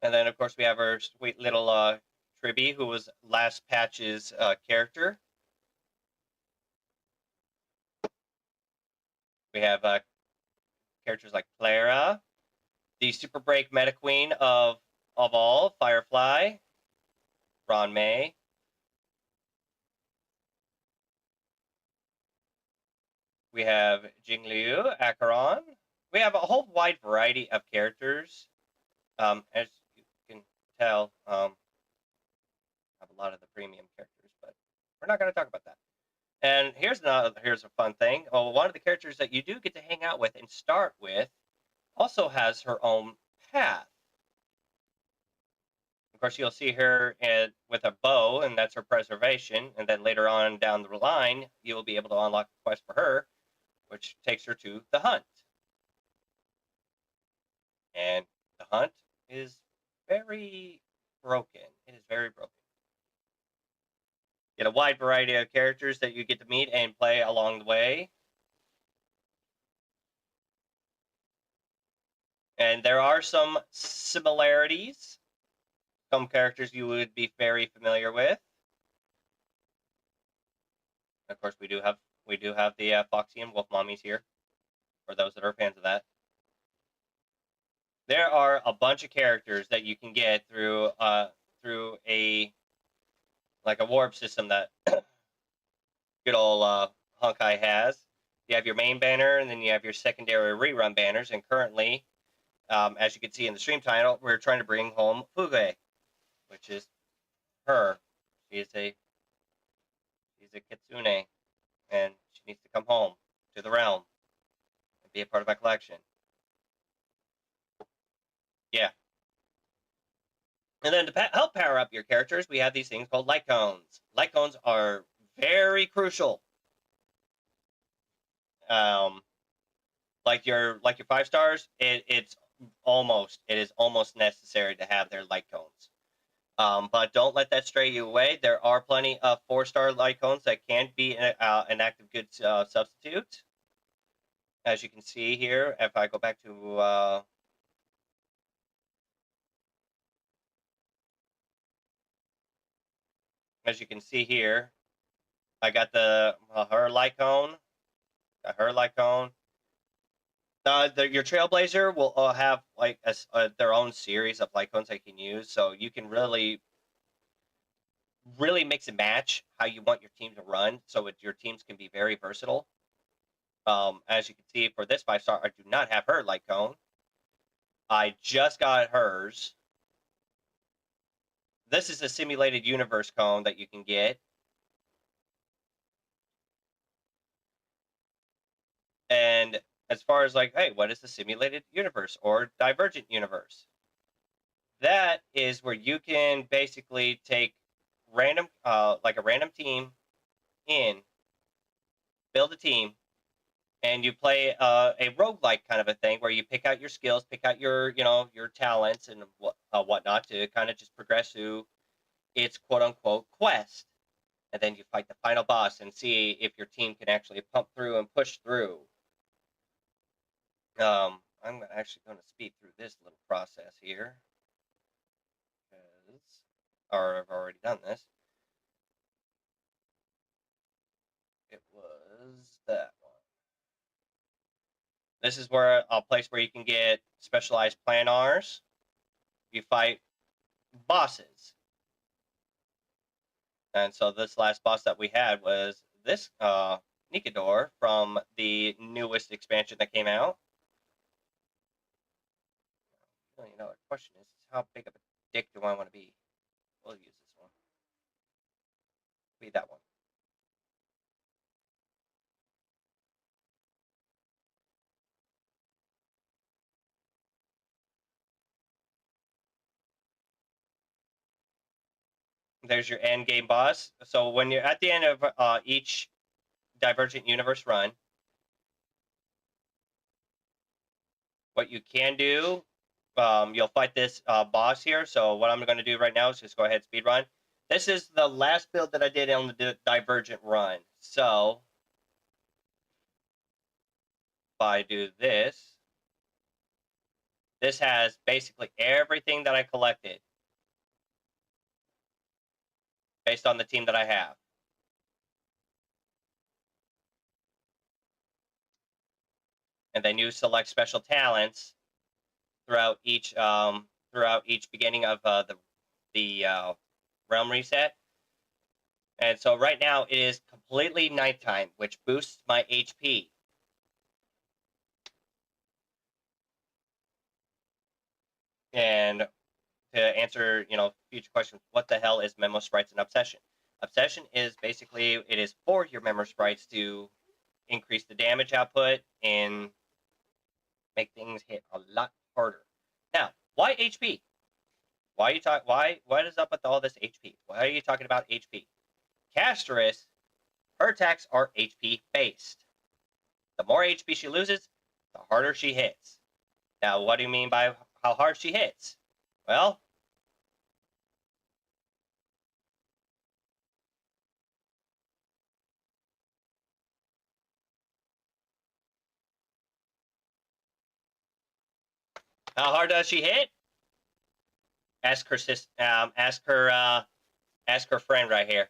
And then, of course, we have our sweet little Tribby, who was last patch's character. We have characters like Clara, the Super Break Meta Queen of all, Firefly, Ron May. We have Jingliu, Acheron. We have a whole wide variety of characters. As you can tell, have a lot of the premium characters, but we're not going to talk about that. And here's a fun thing. Oh, one of the characters that you do get to hang out with and start with also has her own path. Of course, you'll see her with a bow, and that's her preservation. And then later on down the line, you will be able to unlock a quest for her, which takes her to the hunt. And the hunt is very broken. It is very broken. Get a wide variety of characters that you get to meet and play along the way. And there are some similarities. Some characters you would be very familiar with. Of course, we do have the Foxy and Wolf Mommies here, for those that are fans of that. There are a bunch of characters that you can get through a warp system that good old Honkai has. You have your main banner, and then you have your secondary rerun banners. And currently, as you can see in the stream title, we're trying to bring home Fugue, which is her. She's a kitsune, and she needs to come home to the realm and be a part of my collection. Yeah. And then to help power up your characters, we have these things called light cones. Light cones are very crucial. Like your 5 stars, it is almost necessary to have their light cones. But don't let that stray you away. There are plenty of 4-star light cones that can be an active good substitute. As you can see here, if I go back to as you can see here, I got the her light cone. Got her light cone. Your Trailblazer will have like their own series of light cones they can use, so you can really mix and match how you want your team to run, so your teams can be very versatile. As you can see, for this 5-star, I do not have her light cone. I just got hers. This is a simulated universe cone that you can get. And as far as like, hey, what is the simulated universe or divergent universe? That is where you can basically take random, like a random team in, build a team, and you play a roguelike kind of a thing where you pick out your skills, pick out your talents and whatnot to kind of just progress through its quote unquote quest, and then you fight the final boss and see if your team can actually pump through and push through. I'm actually going to speed through this little process here, or I've already done this. It was that one. This is where a place where you can get specialized planars. You fight bosses. And so this last boss that we had was this Nikador from the newest expansion that came out. Well, the question is how big of a dick do I want to be? We'll use this one. Be that one. There's your end game boss. So when you're at the end of each Divergent Universe run, what you can do, you'll fight this boss here. So what I'm going to do right now is just go ahead and speed run. This is the last build that I did on the Divergent run. So if I do this, this has basically everything that I collected based on the team that I have. And then you select special talents throughout each beginning of the realm reset. And so right now it is completely nighttime, which boosts my HP. And to answer, future questions, what the hell is Memo Sprites and Obsession? Obsession is basically it is for your memory sprites to increase the damage output and make things hit a lot harder. Now, why HP? Why are you talk? Why? What is up with all this HP? Why are you talking about HP? Casteress, her attacks are HP based. The more HP she loses, the harder she hits. Now, what do you mean by how hard she hits? Well, how hard does she hit? Ask her sis. Ask her friend right here.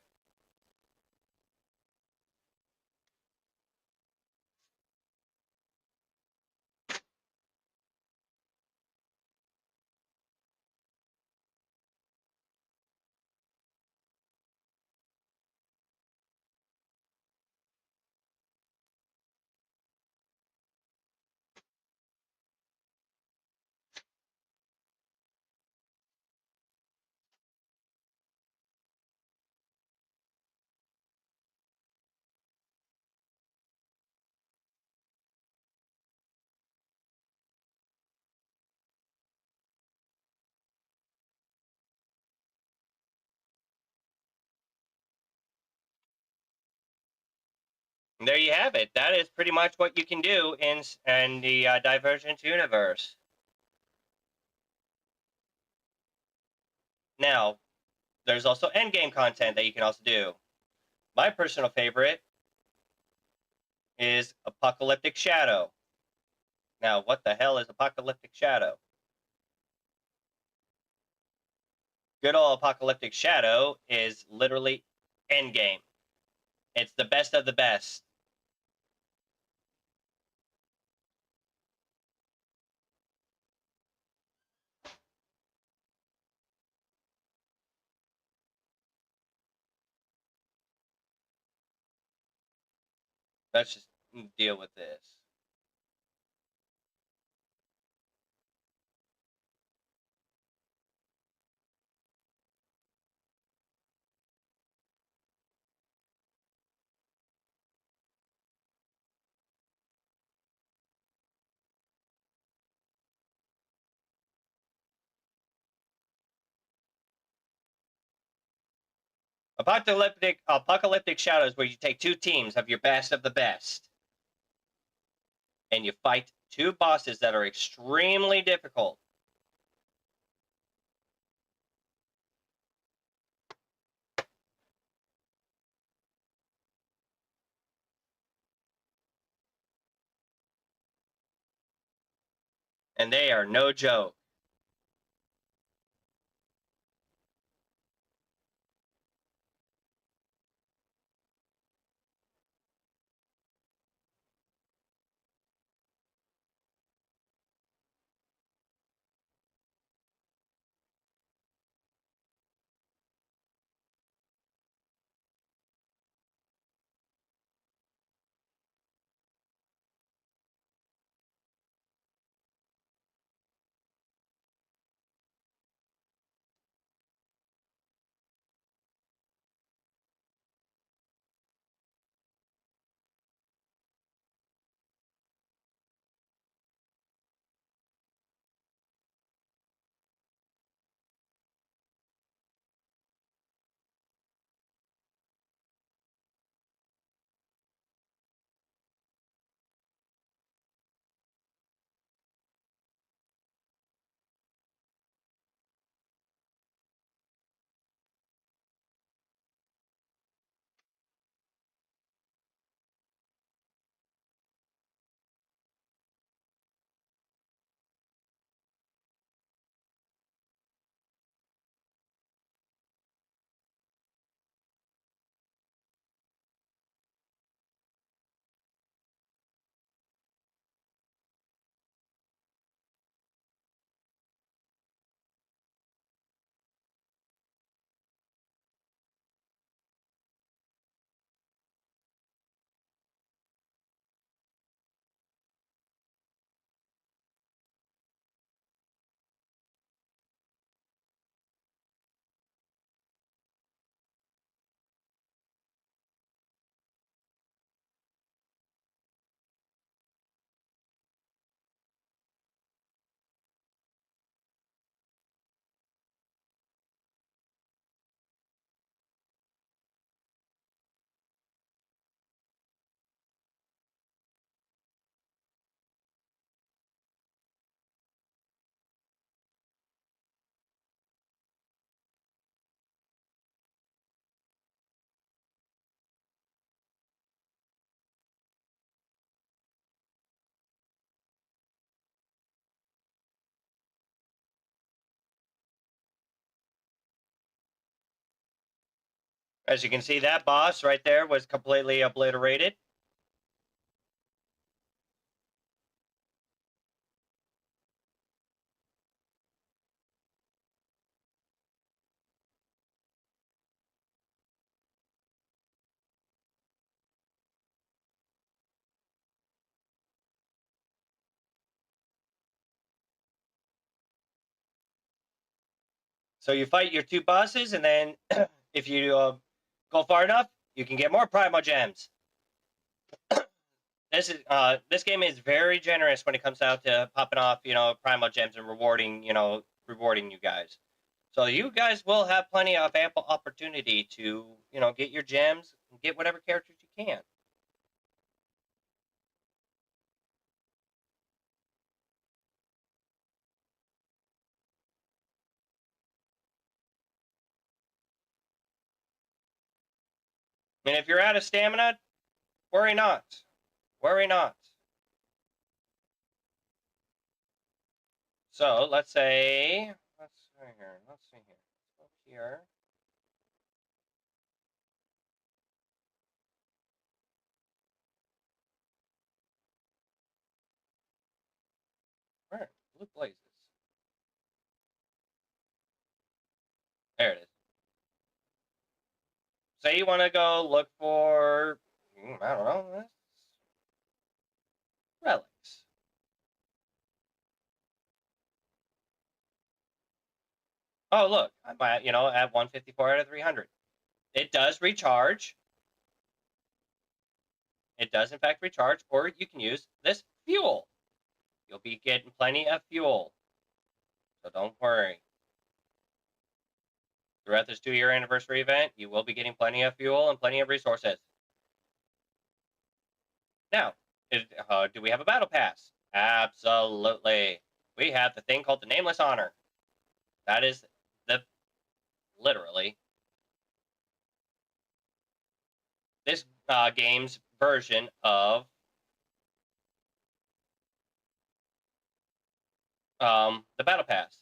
And there you have it. That is pretty much what you can do in the Divergent universe. Now, there's also endgame content that you can also do. My personal favorite is Apocalyptic Shadow. Now, what the hell is Apocalyptic Shadow? Good old Apocalyptic Shadow is literally endgame. It's the best of the best. Let's just deal with this. Apocalyptic Shadows, where you take two teams of your best of the best, and you fight two bosses that are extremely difficult. And they are no joke. As you can see, that boss right there was completely obliterated. So you fight your two bosses, and then if you go far enough, you can get more primal gems. This game is very generous when it comes out to popping off, primal gems and rewarding you guys. So you guys will have plenty of ample opportunity to, get your gems and get whatever characters you can. And if you're out of stamina, worry not. Worry not. So let's say, let's see here. Let's see here. Over here. Where? Blue blazes. There it is. Say you want to go look for, I don't know, relics. Oh, look, I'm at, at 154 out of 300. It does recharge. It does, in fact, recharge, or you can use this fuel. You'll be getting plenty of fuel. So don't worry. Throughout this 2-year anniversary event, you will be getting plenty of fuel and plenty of resources. Now, do we have a battle pass? Absolutely. We have the thing called the Nameless Honor. That is the literally this game's version of the battle pass.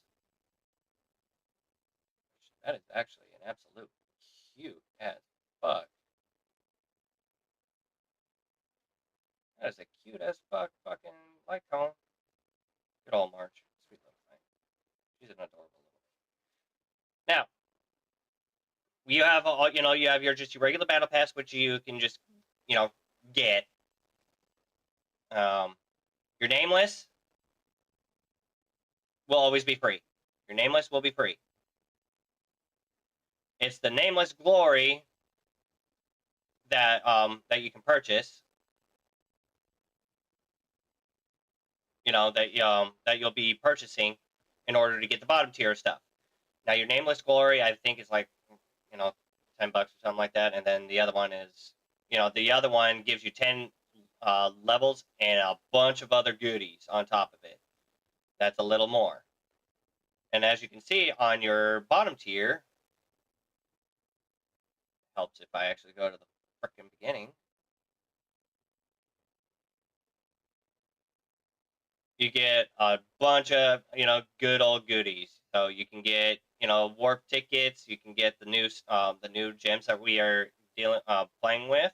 That is actually an absolute cute as fuck. That is a cute as fuck fucking light cone. Good old March. Sweet little thing. She's an adorable little thing. Now, you have all, you have your regular battle pass, which you can just, get. Your nameless will always be free. Your nameless will be free. It's the nameless glory that you can purchase. That you'll be purchasing in order to get the bottom tier stuff. Now your nameless glory, I think, is like, $10 or something like that, and then the other one is, the other one gives you 10 levels and a bunch of other goodies on top of it. That's a little more. And as you can see on your bottom tier, helps if I actually go to the frickin' beginning. You get a bunch of, good old goodies. So you can get, warp tickets. You can get the new gems that we are playing with.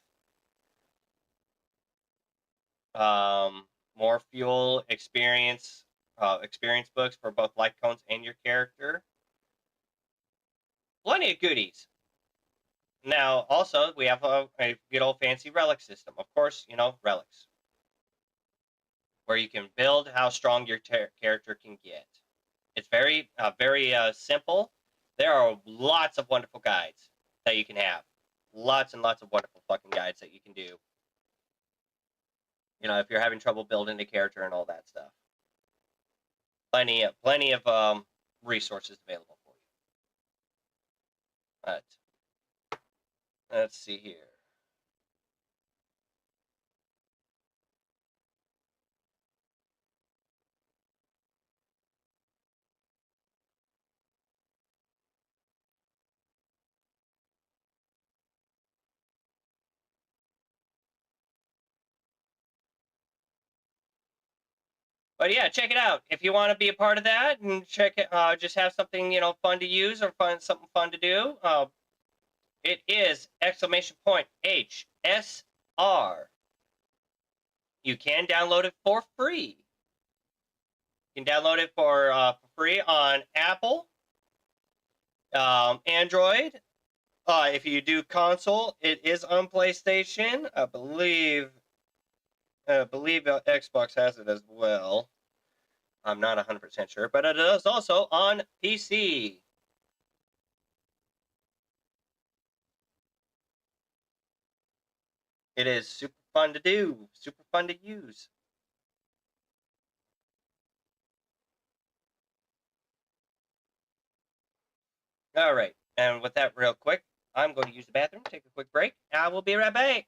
More fuel, experience books for both light cones and your character. Plenty of goodies. Now, also, we have a good old fancy relic system. Of course, relics, where you can build how strong your character can get. It's very simple. There are lots of wonderful guides that you can have. Lots and lots of wonderful fucking guides that you can do. If you're having trouble building the character and all that stuff. Plenty of resources available for you. But let's see here. But yeah, check it out. If you want to be a part of that and check it, just have something fun to use or something fun to do. It is exclamation point HSR. You can download it for free. You can download it for free on Apple, Android. If you do console, it is on PlayStation. I believe Xbox has it as well. I'm not 100% sure, but it is also on PC. It is super fun to do, super fun to use. All right, and with that, real quick, I'm going to use the bathroom, take a quick break, and I will be right back.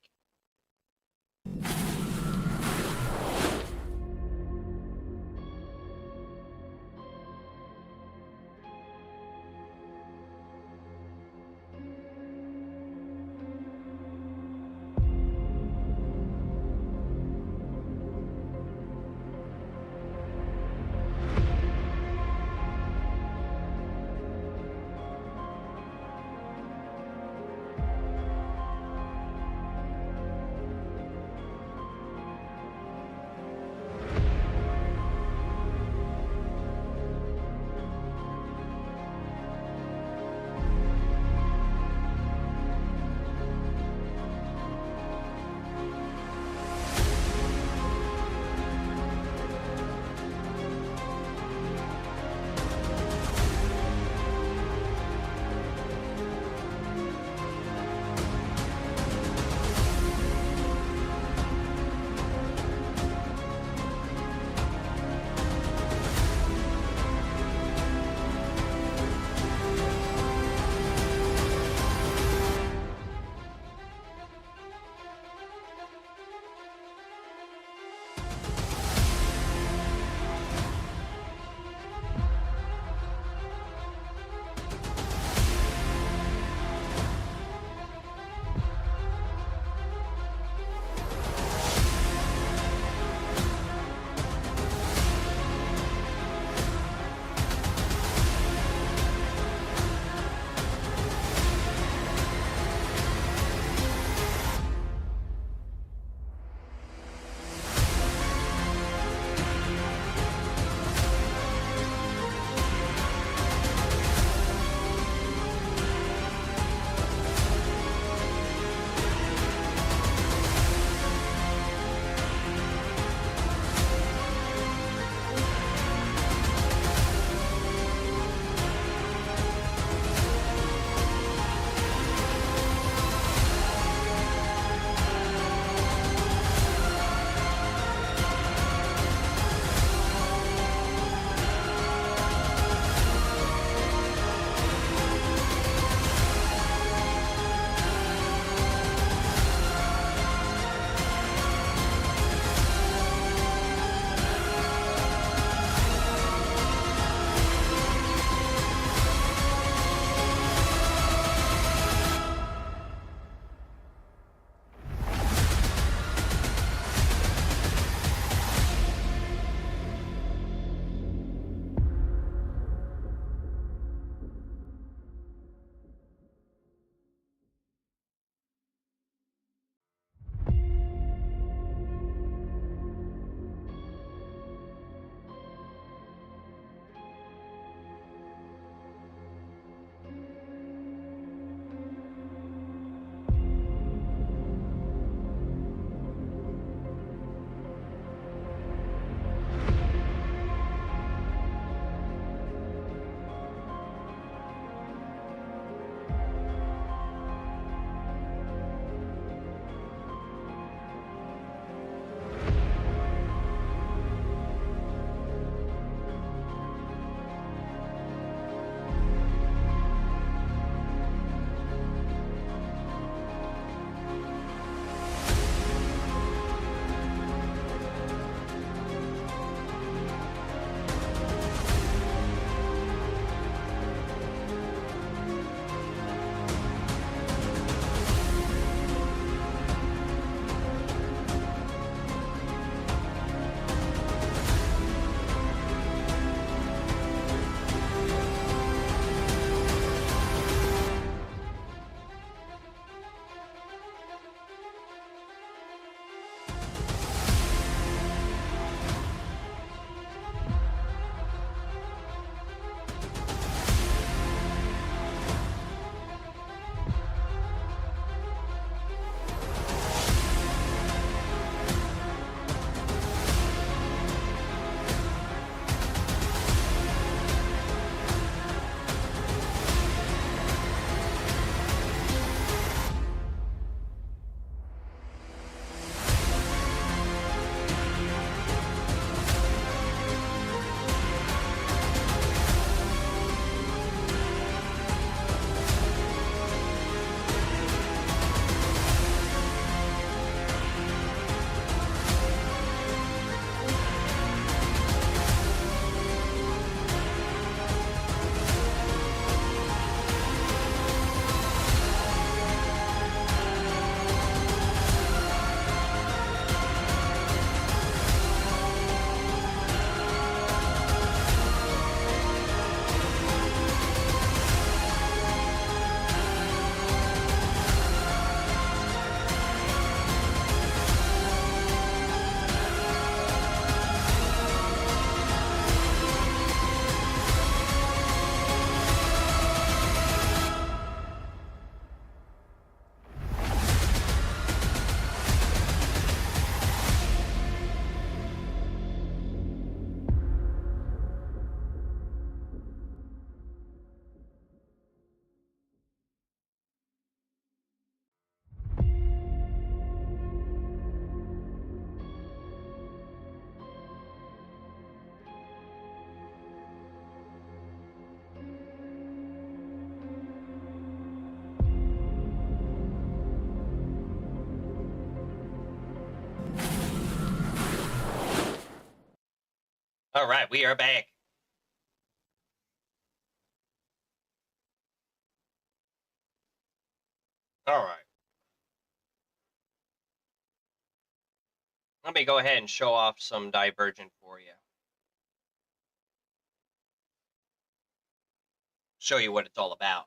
All right, we are back. All right. Let me go ahead and show off some Divergent for you. Show you what it's all about.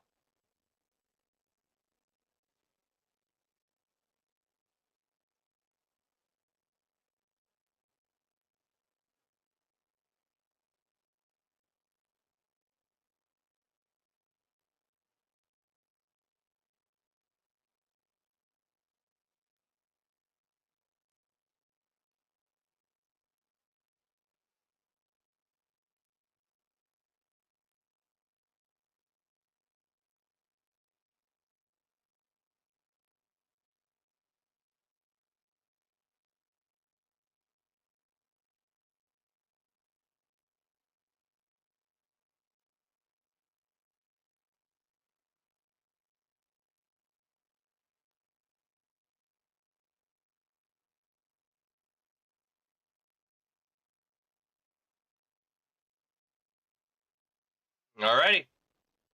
Alrighty.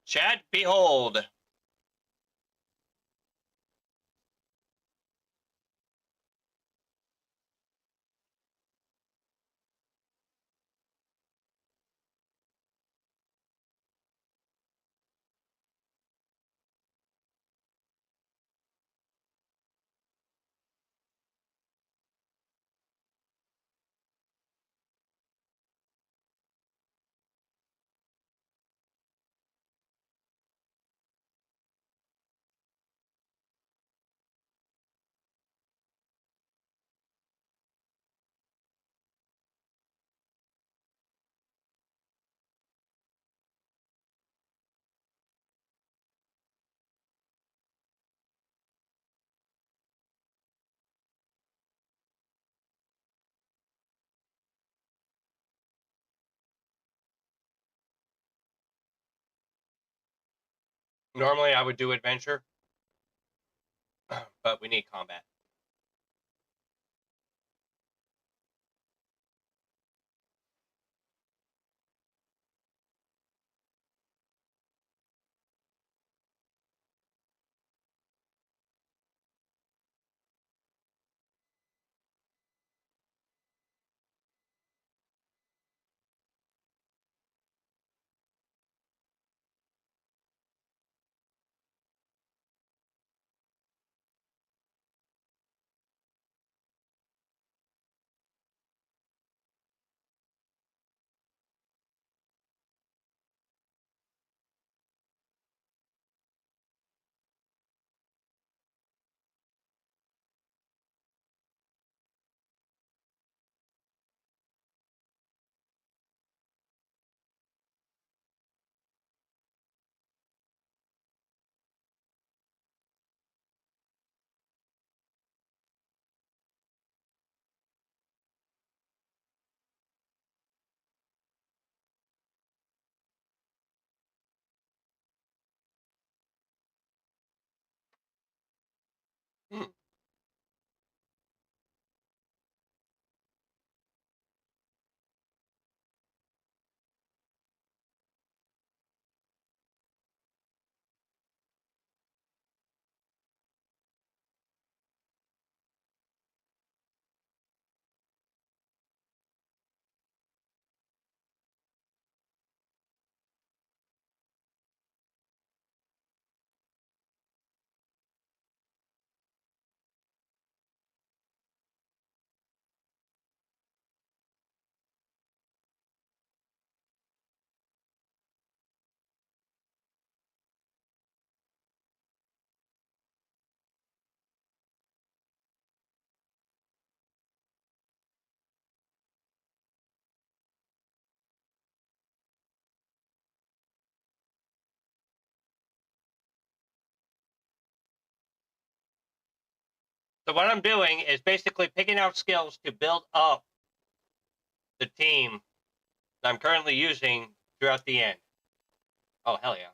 Chat, behold. Normally I would do adventure, but we need combat. Hmm. So what I'm doing is basically picking out skills to build up the team that I'm currently using throughout the end. Oh, hell yeah.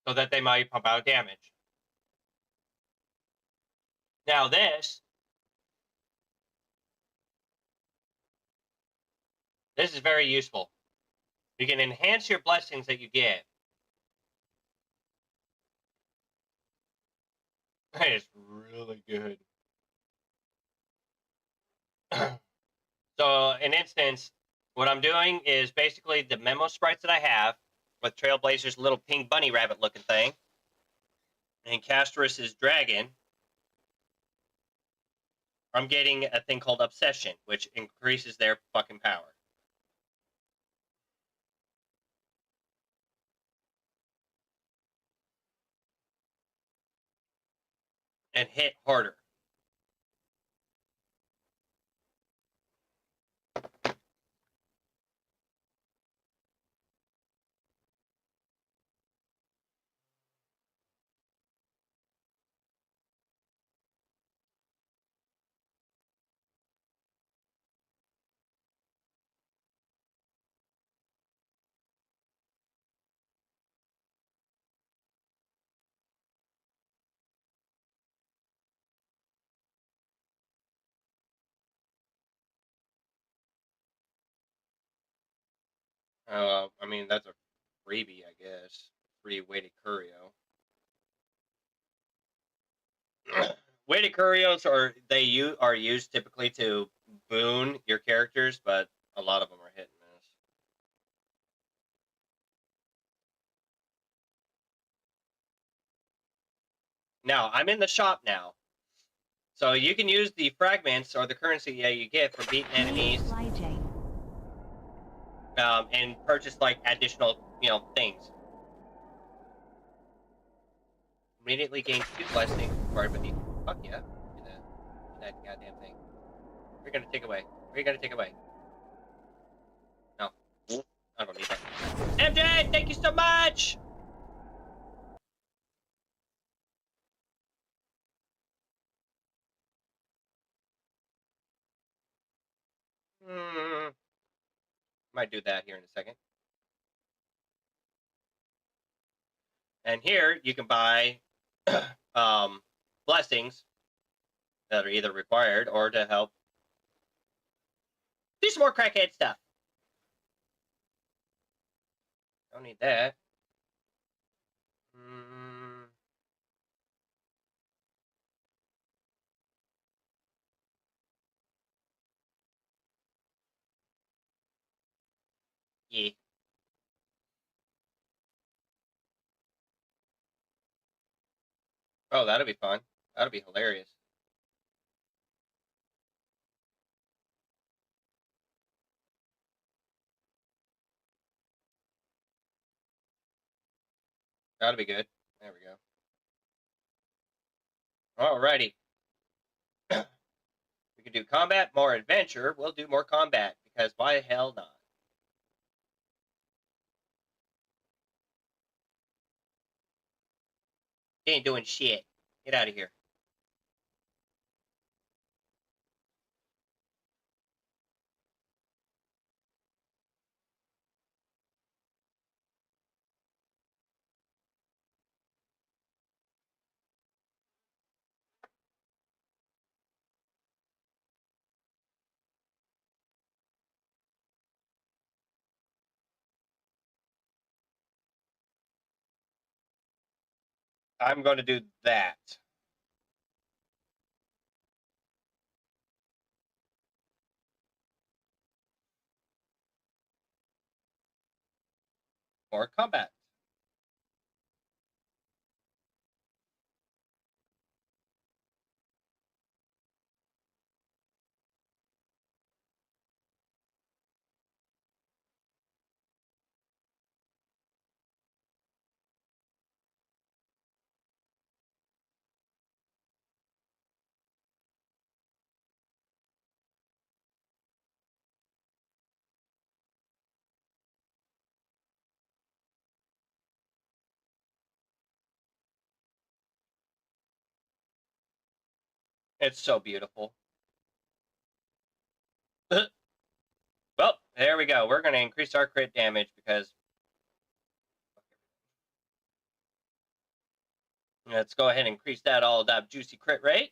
so that they might pump out damage. Now this is very useful. You can enhance your blessings that you get. It's really good. So, in instance, what I'm doing is basically the memo sprites that I have with Trailblazer's little pink bunny rabbit looking thing and Castorus's dragon. I'm getting a thing called Obsession, which increases their fucking power. And hit harder. I mean, that's a freebie, I guess. Free weighted curio. Weighted curios are used typically to boon your characters, but a lot of them are hit and miss. Now I'm in the shop now, so you can use the fragments or the currency that you get from beating enemies, and purchase like additional things. Immediately gain 2 blessings required by the. Fuck yeah! Look at that goddamn thing. We're gonna take away. We're gonna take away. No, I don't need that. MJ, thank you so much. Might do that here in a second. And here you can buy blessings that are either required or to help do some more crackhead stuff. Don't need that. Yeah. Oh, that'll be fun. That'll be hilarious. That'll be good. There we go. Alrighty. We can do combat, more adventure. We'll do more combat because why the hell not? They ain't doing shit. Get out of here. I'm going to do that. More combat. It's so beautiful. Well, there we go. We're going to increase our crit damage because Let's go ahead and increase that all that juicy crit rate.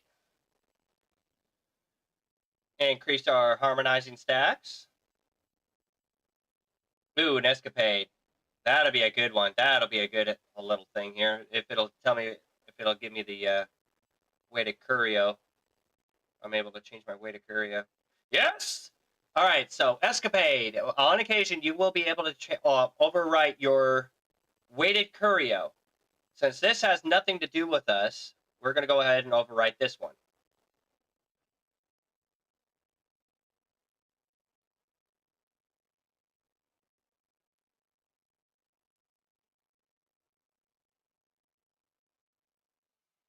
Increase our harmonizing stacks. Ooh, an escapade. That'll be a good one. That'll be a good a little thing here. If it'll tell me, if it'll give me the weighted curio. I'm able to change my weighted curio. Yes! All right, so escapade. On occasion, you will be able to overwrite your weighted curio. Since this has nothing to do with us, we're going to go ahead and overwrite this one.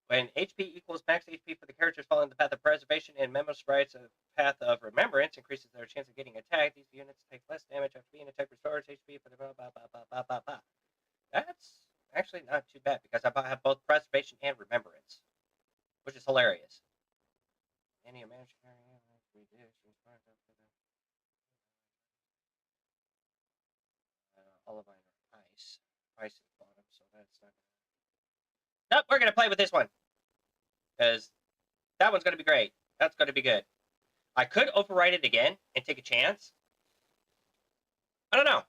When HP equals max HP for the characters following the path of preservation and memo sprites of path of remembrance increases their chance of getting attacked. These units take less damage after being attacked, restores HP for the blah, blah, blah, blah, blah, blah, blah. That's actually not too bad because I have both preservation and remembrance, which is hilarious. Any imaginary Olivine or ice. Ice at the bottom, so that's not. Nope, we're gonna play with this one because that one's gonna be great. That's gonna be good. I could overwrite it again and take a chance. I don't know.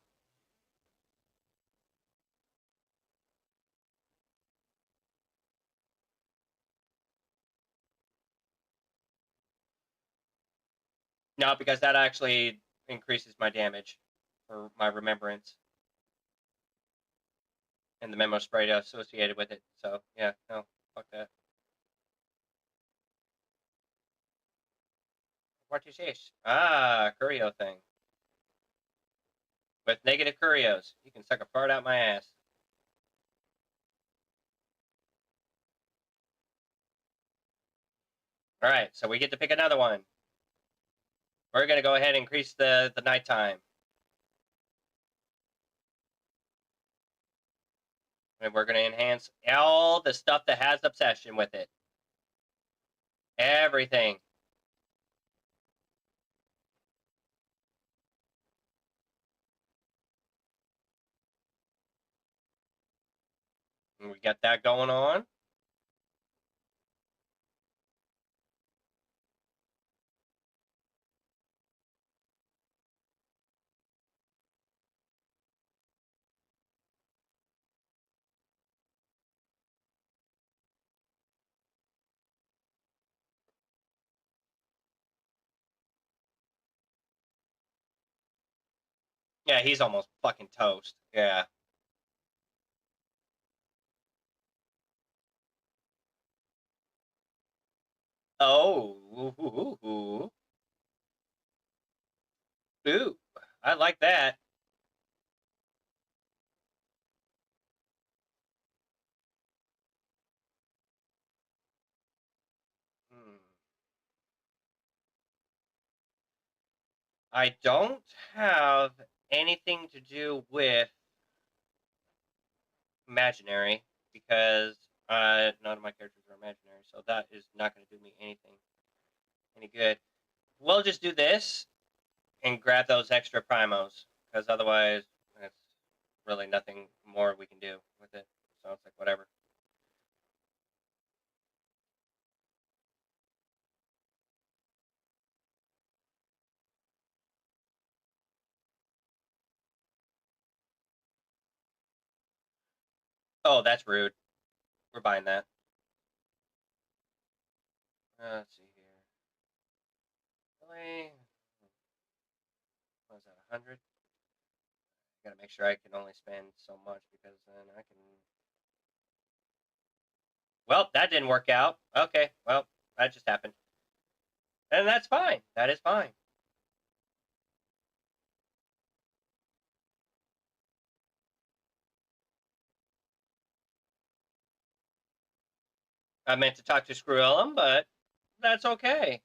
No, because that actually increases my damage for my remembrance and the memo spray associated with it. So yeah, no, fuck that. What is this? Ah, curio thing. With negative curios, you can suck a fart out my ass. All right, so we get to pick another one. We're gonna go ahead and increase the nighttime. And we're going to enhance all the stuff that has obsession with it. Everything. And we got that going on. Yeah, he's almost fucking toast. Yeah. Oh. Ooh. Ooh. I like that. Hmm. I don't have anything to do with imaginary because none of my characters are imaginary, so that is not going to do me any good. We'll just do this and grab those extra primos because otherwise it's really nothing more we can do with it. So it's like whatever. Oh, that's rude. We're buying that. Let's see here. Really? What was that? 100? Gotta make sure I can only spend so much because then I can. Well, that didn't work out. Okay, well, that just happened. And that's fine. That is fine. I meant to talk to Screwellum, but that's okay.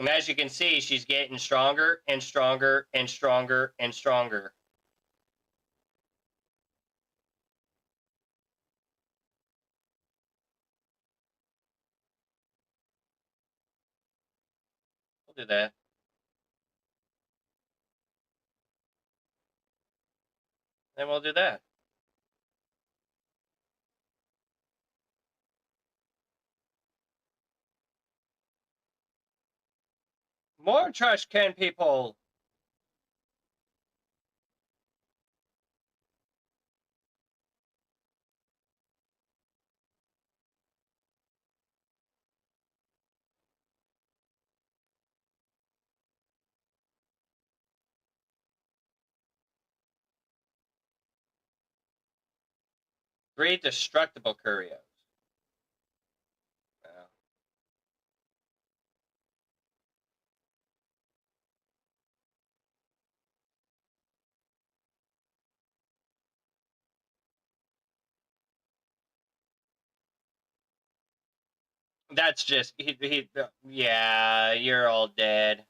And as you can see, she's getting stronger and stronger and stronger and stronger. We'll do that. Then we'll do that. More trash can people. Three destructible curios. Wow. That's just yeah, you're all dead.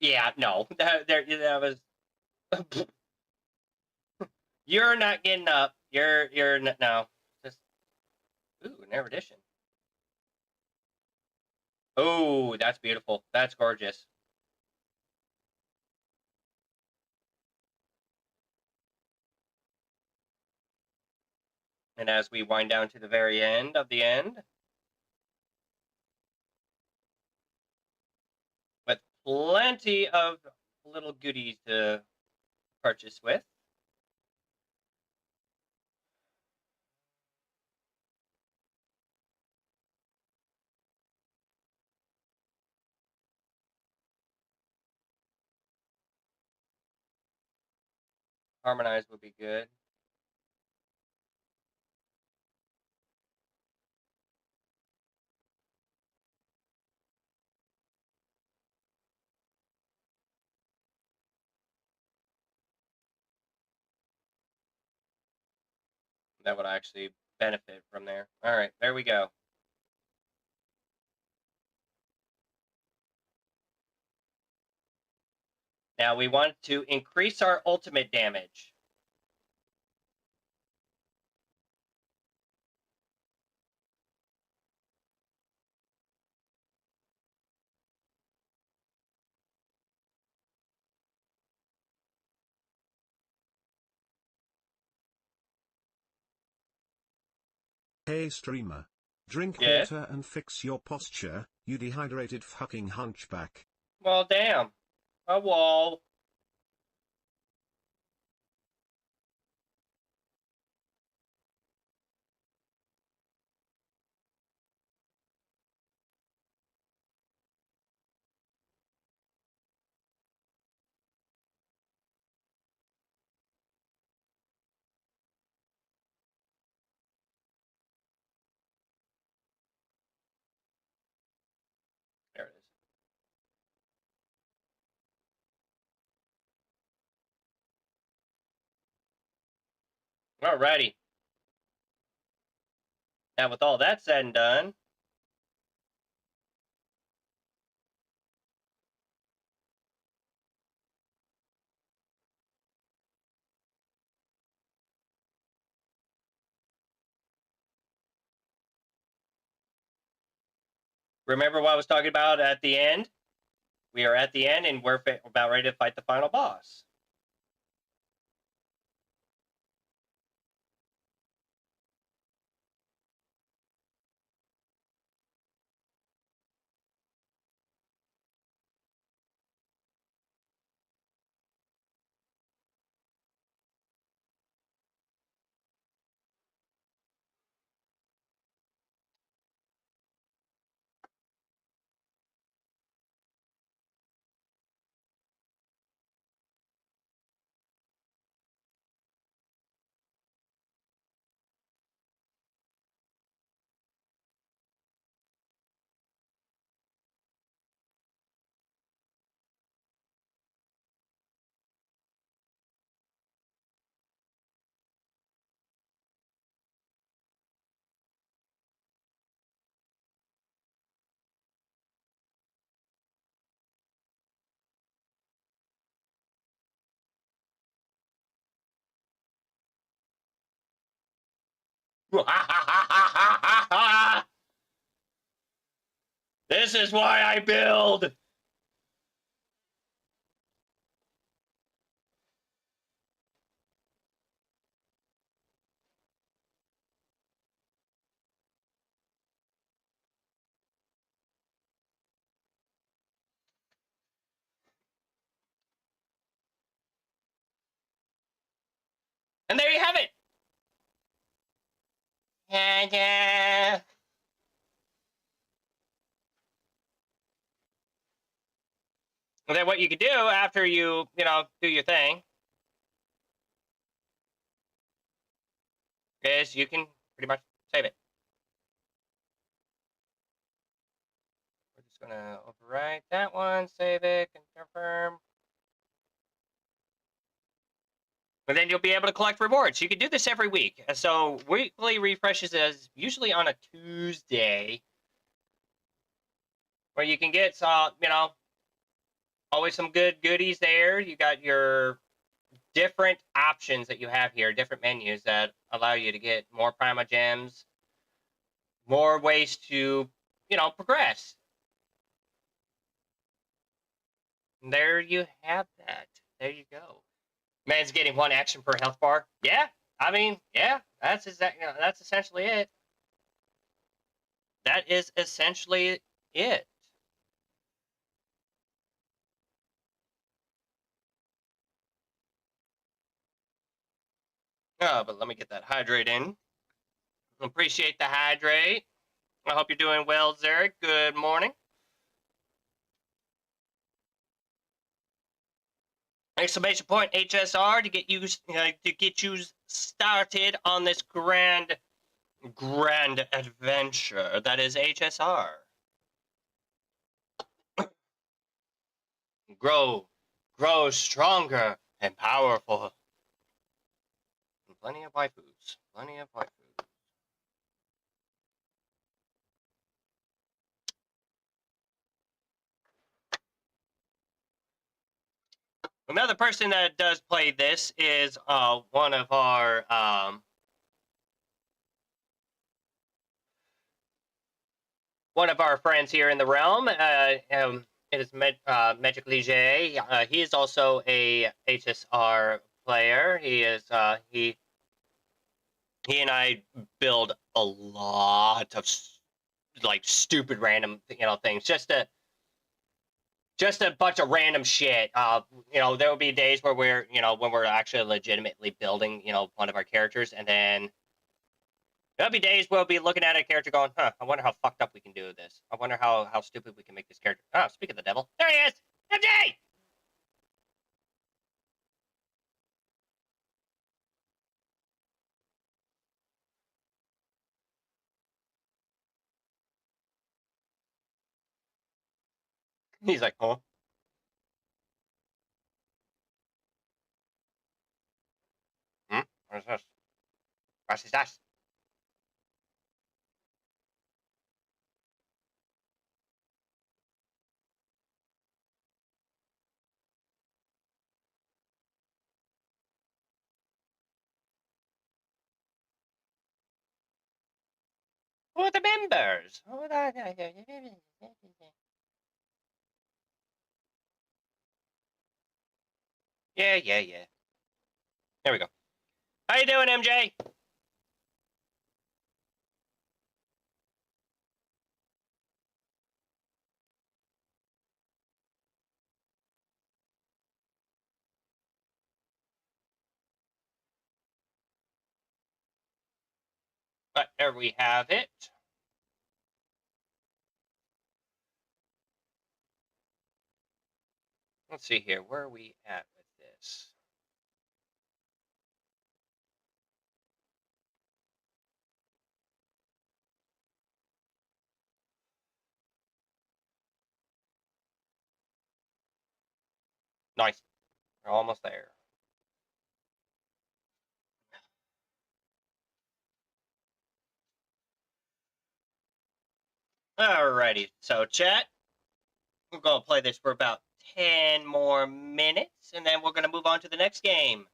Yeah, no, that was. You're not getting up. You're no. Just ooh, an erudition. Oh, that's beautiful. That's gorgeous. And as we wind down to the very end of the end, with plenty of little goodies to purchase with. Harmonize would be good. That would actually benefit from there. All right, there we go. Now we want to increase our ultimate damage. Hey streamer. Drink Yes. water and fix your posture, you dehydrated fucking hunchback. Well, damn. A wall. There it is. Alrighty. Now with all that said and done, remember what I was talking about at the end? We are at the end and we're about ready to fight the final boss. This is why I build. And there you have it. Yeah. And then what you can do after you do your thing is you can pretty much save it. We're just gonna overwrite that one, save it, confirm. And then you'll be able to collect rewards. You can do this every week. So weekly refreshes is usually on a Tuesday, where you can get some, always some good goodies there. You got your different options that you have here, different menus that allow you to get more Prima Gems, more ways to, progress. And there you have that. There you go. Man's getting one action per health bar. Yeah, I mean, yeah, that's that's essentially it. That is essentially it. Oh, but let me get that hydrate in. Appreciate the hydrate. I hope you're doing well, Zarek. Good morning. Exclamation point HSR to get you started on this grand adventure that is HSR. Grow stronger and powerful. And plenty of waifus. Plenty of waifus. Another person that does play this is one of our friends here in the realm. It is Magic Lige. He is also a HSR player. He is he and I build a lot of like stupid random things, just a bunch of random shit. There will be days where we're when we're actually legitimately building one of our characters, and then there'll be days where we'll be looking at a character going, huh, I wonder how fucked up we can do this. I wonder how stupid we can make this character. Oh, speak of the devil, there he is, MJ. He's like, huh? Hmm? What is this? What is that? Who are the members? Yeah. There we go. How you doing, MJ? But there we have it. Let's see here. Where are we at with this? Nice. We're almost there. Alrighty. So, chat, we're going to play this for about 10 more minutes, and then we're going to move on to the next game.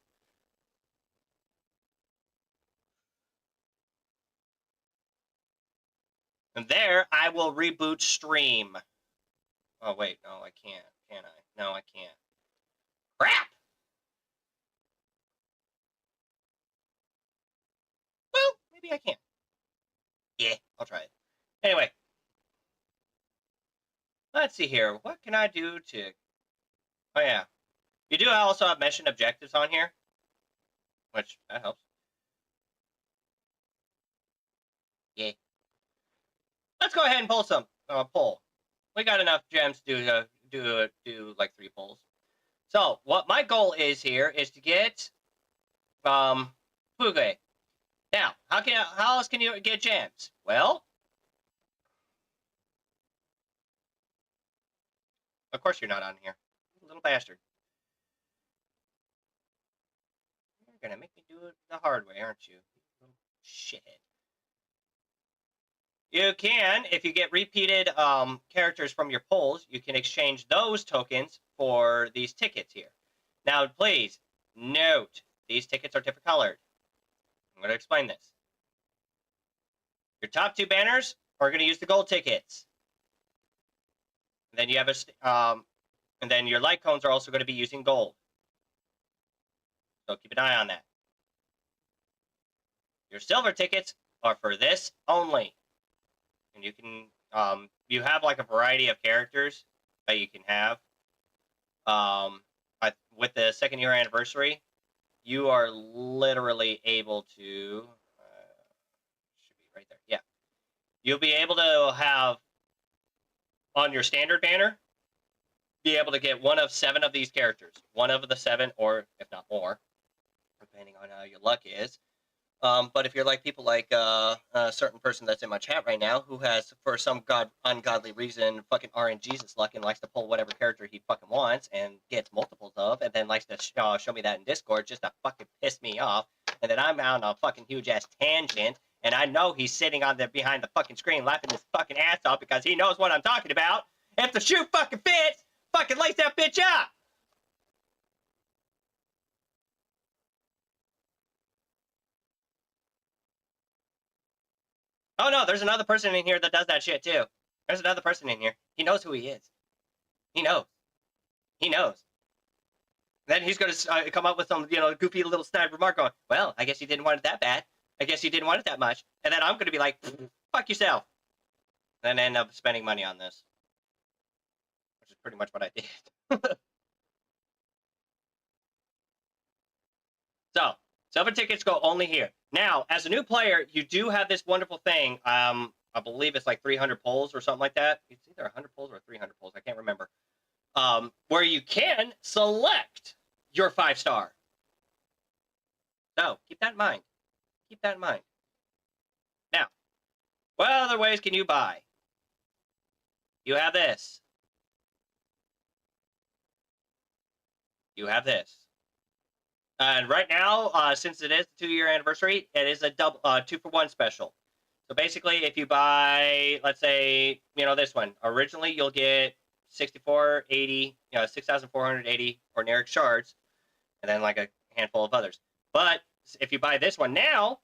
And there, I will reboot stream. Oh, wait. No, I can't. Can I? No, I can't. Crap! Well, maybe I can. Yeah, I'll try it. Anyway. Let's see here. What can I do to... Oh, yeah. You do also have mission objectives on here. Which, that helps. Yeah. Let's go ahead and pull some... pull. We got enough gems to do like 3 pulls. So, what my goal is here is to get... Fugue. Now, how else can you get gems? Well... Of course you're not on here. Little bastard. You're gonna make me do it the hard way, aren't you? Little shithead. You can, if you get repeated characters from your polls, you can exchange those tokens for these tickets here. Now, please, note, these tickets are different colored. I'm going to explain this. Your top 2 banners are going to use the gold tickets. And then you have and then your light cones are also going to be using gold. So keep an eye on that. Your silver tickets are for this only. And you can, you have like a variety of characters that you can have. With the 2nd year anniversary, you are literally able to, should be right there. Yeah. You'll be able to have on your standard banner, be able to get one of 7 of these characters. One of the 7, or if not more, depending on how your luck is. But if you're like people like a certain person that's in my chat right now who has, for some ungodly reason, fucking RNGesus luck and likes to pull whatever character he fucking wants and gets multiples of, and then likes to show me that in Discord just to fucking piss me off, and then I'm on a fucking huge ass tangent, and I know he's sitting on the behind the fucking screen laughing his fucking ass off because he knows what I'm talking about. If the shoe fucking fits, fucking lace that bitch up. Oh no, there's another person in here that does that shit too. There's another person in here. He knows who he is. He knows. He knows. Then he's going to come up with some, goofy little snide remark going, well, I guess you didn't want it that bad. I guess you didn't want it that much. And then I'm going to be like, fuck yourself. And then end up spending money on this. Which is pretty much what I did. So, silver tickets go only here. Now, as a new player, you do have this wonderful thing. I believe it's like 300 polls or something like that. It's either 100 polls or 300 polls. I can't remember. Where you can select your 5-star. So, keep that in mind. Keep that in mind. Now, what other ways can you buy? You have this. You have this. And right now, since it is the 2-year anniversary, it is a double 2-for-1 special. So basically, if you buy, let's say, this one, originally you'll get 6,480 ordinary shards, and then like a handful of others. But if you buy this one now,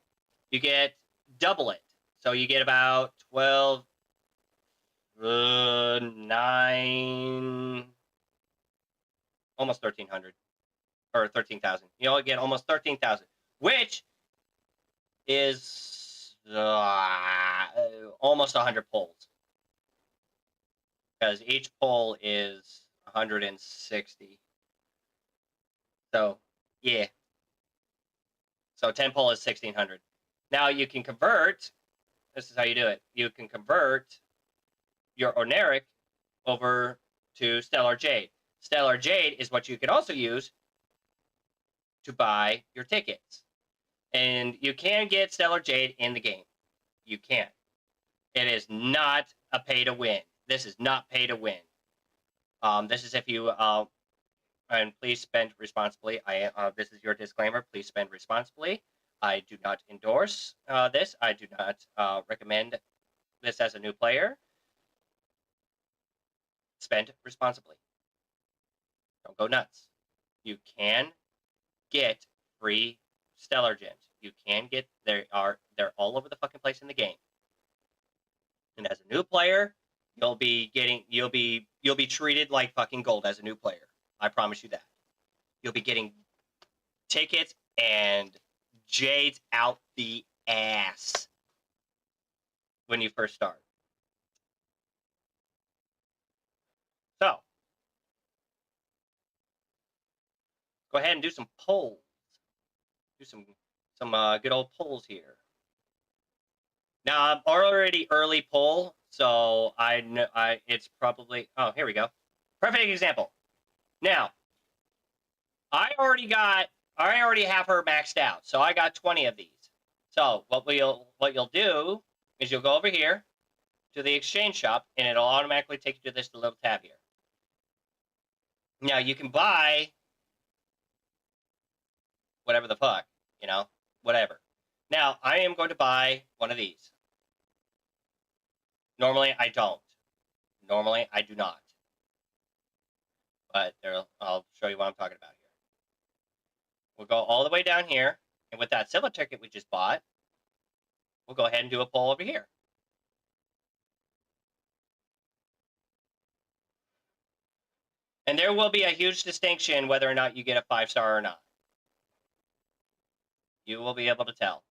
you get double it. So you get about 9, almost 1,300. Or 13,000. You only get almost 13,000, which is almost 100 polls. Because each poll is 160. So, yeah. So 10 poll is 1,600. Now you can convert, this is how you do it. You can convert your Orneric over to Stellar Jade. Stellar Jade is what you can also use to buy your tickets. And you can get Stellar Jade in the game. You can. It is not a pay to win. This is not pay to win. This is if you, and please spend responsibly. This is your disclaimer. Please spend responsibly. I do not endorse this. I do not recommend this as a new player. Spend responsibly. Don't go nuts. You can get free stellar gems. You can get they're all over the fucking place in the game. And as a new player, you'll be treated like fucking gold as a new player. I promise you that. You'll be getting tickets and jades out the ass when you first start. So, go ahead and do some polls. Do some good old polls here. Now I'm already early poll, so I know it's probably. Oh, here we go. Perfect example. Now, I already have her maxed out, so I got 20 of these. So what you'll do is you'll go over here to the exchange shop, and it'll automatically take you to this little tab here. Now you can buy whatever the fuck, whatever. Now I am going to buy one of these. Normally I don't. Normally I do not. But I'll show you what I'm talking about here. We'll go all the way down here, and with that silver ticket we just bought, we'll go ahead and do a poll over here. And there will be a huge distinction whether or not you get a 5-star or not. You will be able to tell.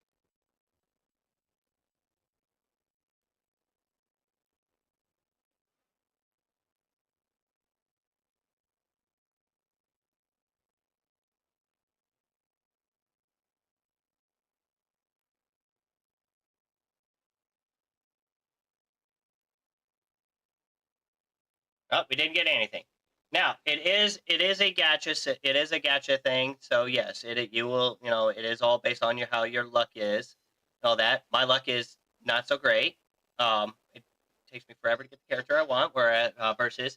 Oh, we didn't get anything. Now it is a gacha. It is a gacha thing. So yes, you will it is all based on how your luck is. All that. My luck is not so great. It takes me forever to get the character I want. Whereas versus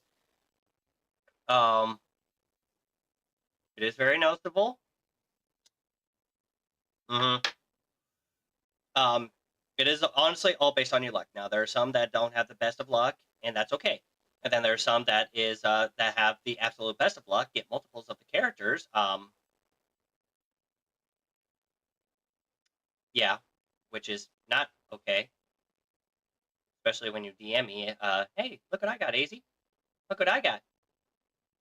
it is very noticeable. It is honestly all based on your luck. Now there are some that don't have the best of luck, and that's okay. And then there are some that have the absolute best of luck, get multiples of the characters. Yeah, which is not okay, especially when you DM me. Hey, look what I got, AZ. Look what I got.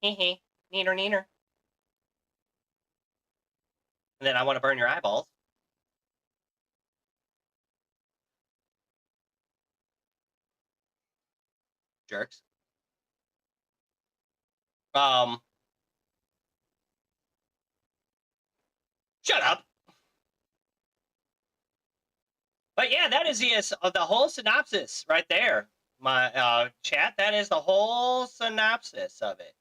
Hee hee, neener neener. And then I want to burn your eyeballs. Jerks. Shut up. But yeah, that is the whole synopsis right there. My chat, that is the whole synopsis of it.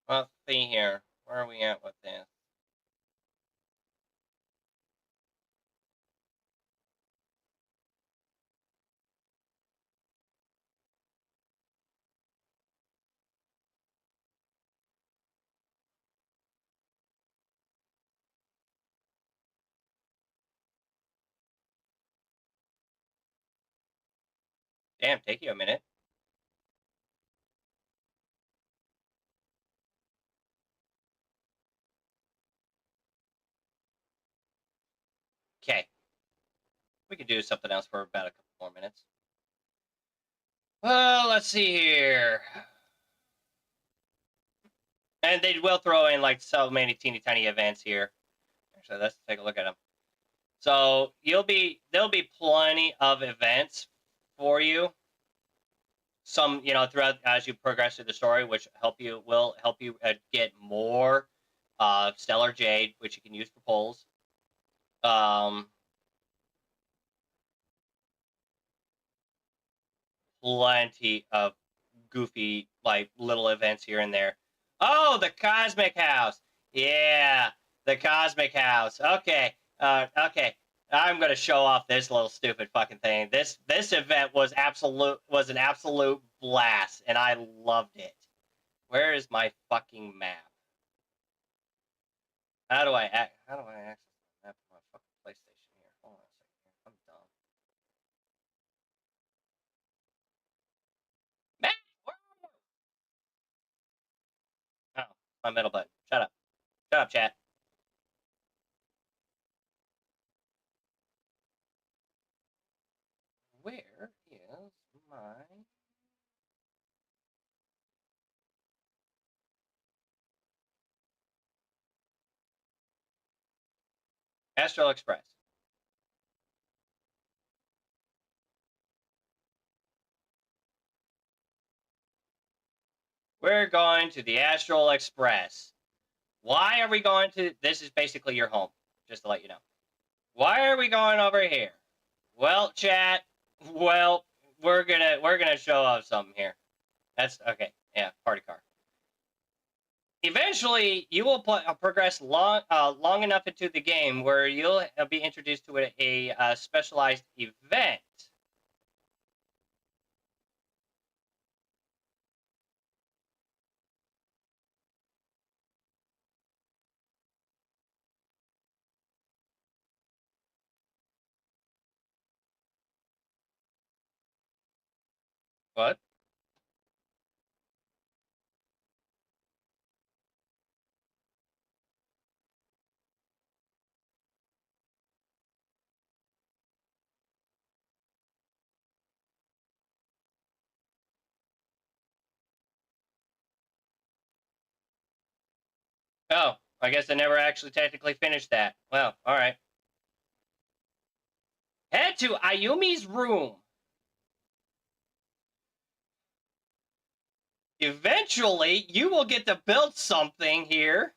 Let's see here. Where are we at with this? Damn, take you a minute. Okay. We could do something else for about a couple more minutes. Well, let's see here. And they will throw in like so many teeny tiny events here. Actually, let's take a look at them. So there'll be plenty of events for you. Some, throughout as you progress through the story, which will help you get more stellar jade, which you can use for polls. Plenty of goofy like little events here and there. Oh, the Cosmic House. Yeah, the Cosmic House. Okay. Okay. I'm gonna show off this little stupid fucking thing. This event was an absolute blast, and I loved it. Where is my fucking map? How do I access the map on my fucking PlayStation here? Hold on a second here. I'm dumb. Map. Where are you? Oh, my middle button. Shut up. Shut up, chat. Where is my... Astral Express. We're going to the Astral Express. Why are we going to... This is basically your home, just to let you know. Why are we going over here? Well, chat, well, we're gonna show off something here. That's okay. Yeah, party car. Eventually, you will progress long enough into the game where you'll be introduced to a specialized event. What? Oh, I guess I never actually technically finished that. Well, all right. Head to Ayumi's room. Eventually, you will get to build something here.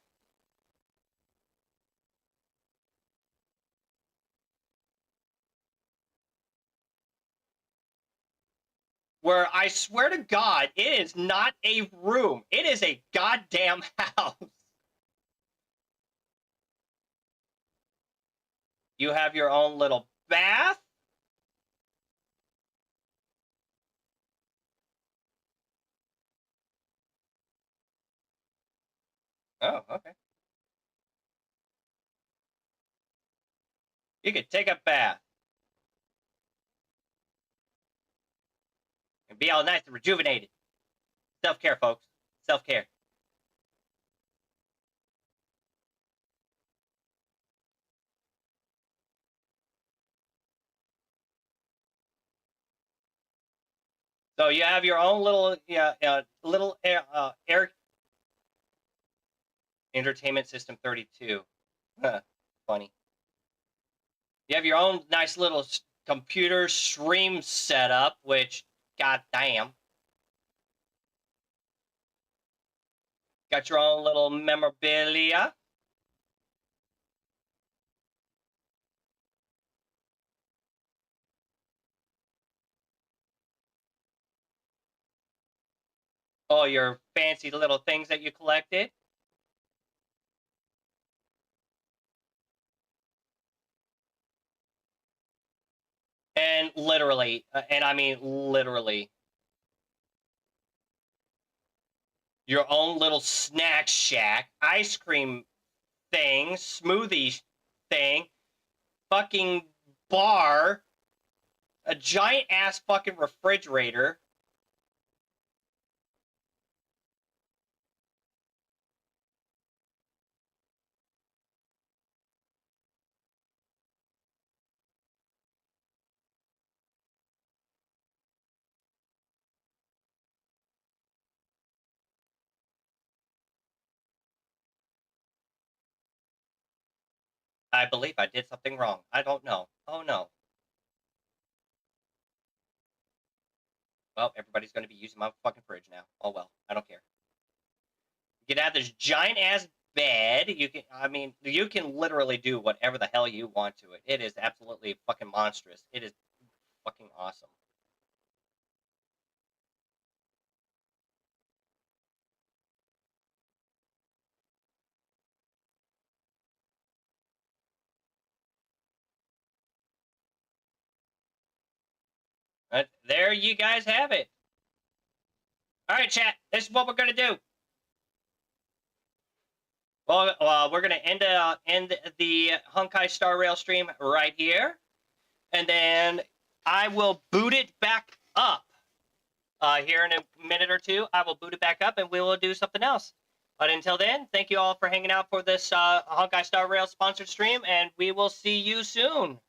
Where I swear to God, it is not a room. It is a goddamn house. You have your own little bath. Oh, okay. You could take a bath. And be all nice and rejuvenated. Self-care, folks. Self-care. So you have your own little, little air entertainment system 32. Funny. You have your own nice little computer stream setup, which, goddamn. Got your own little memorabilia. All your fancy little things that you collected. And literally, and I mean literally, your own little snack shack, ice cream thing, smoothie thing, fucking bar, a giant ass fucking refrigerator. I believe I did something wrong. I don't know. Oh no. Well, everybody's going to be using my fucking fridge now. Oh well, I don't care. You can have this giant ass bed. You can, I mean, you can literally do whatever the hell you want to it. It is absolutely fucking monstrous. It is fucking awesome. There you guys have it. All right, chat. This is what we're gonna do. Well, we're gonna end the Honkai Star Rail stream right here, and then I will boot it back up. Here in a minute or two, I will boot it back up, and we will do something else. But until then, thank you all for hanging out for this Honkai Star Rail sponsored stream, and we will see you soon.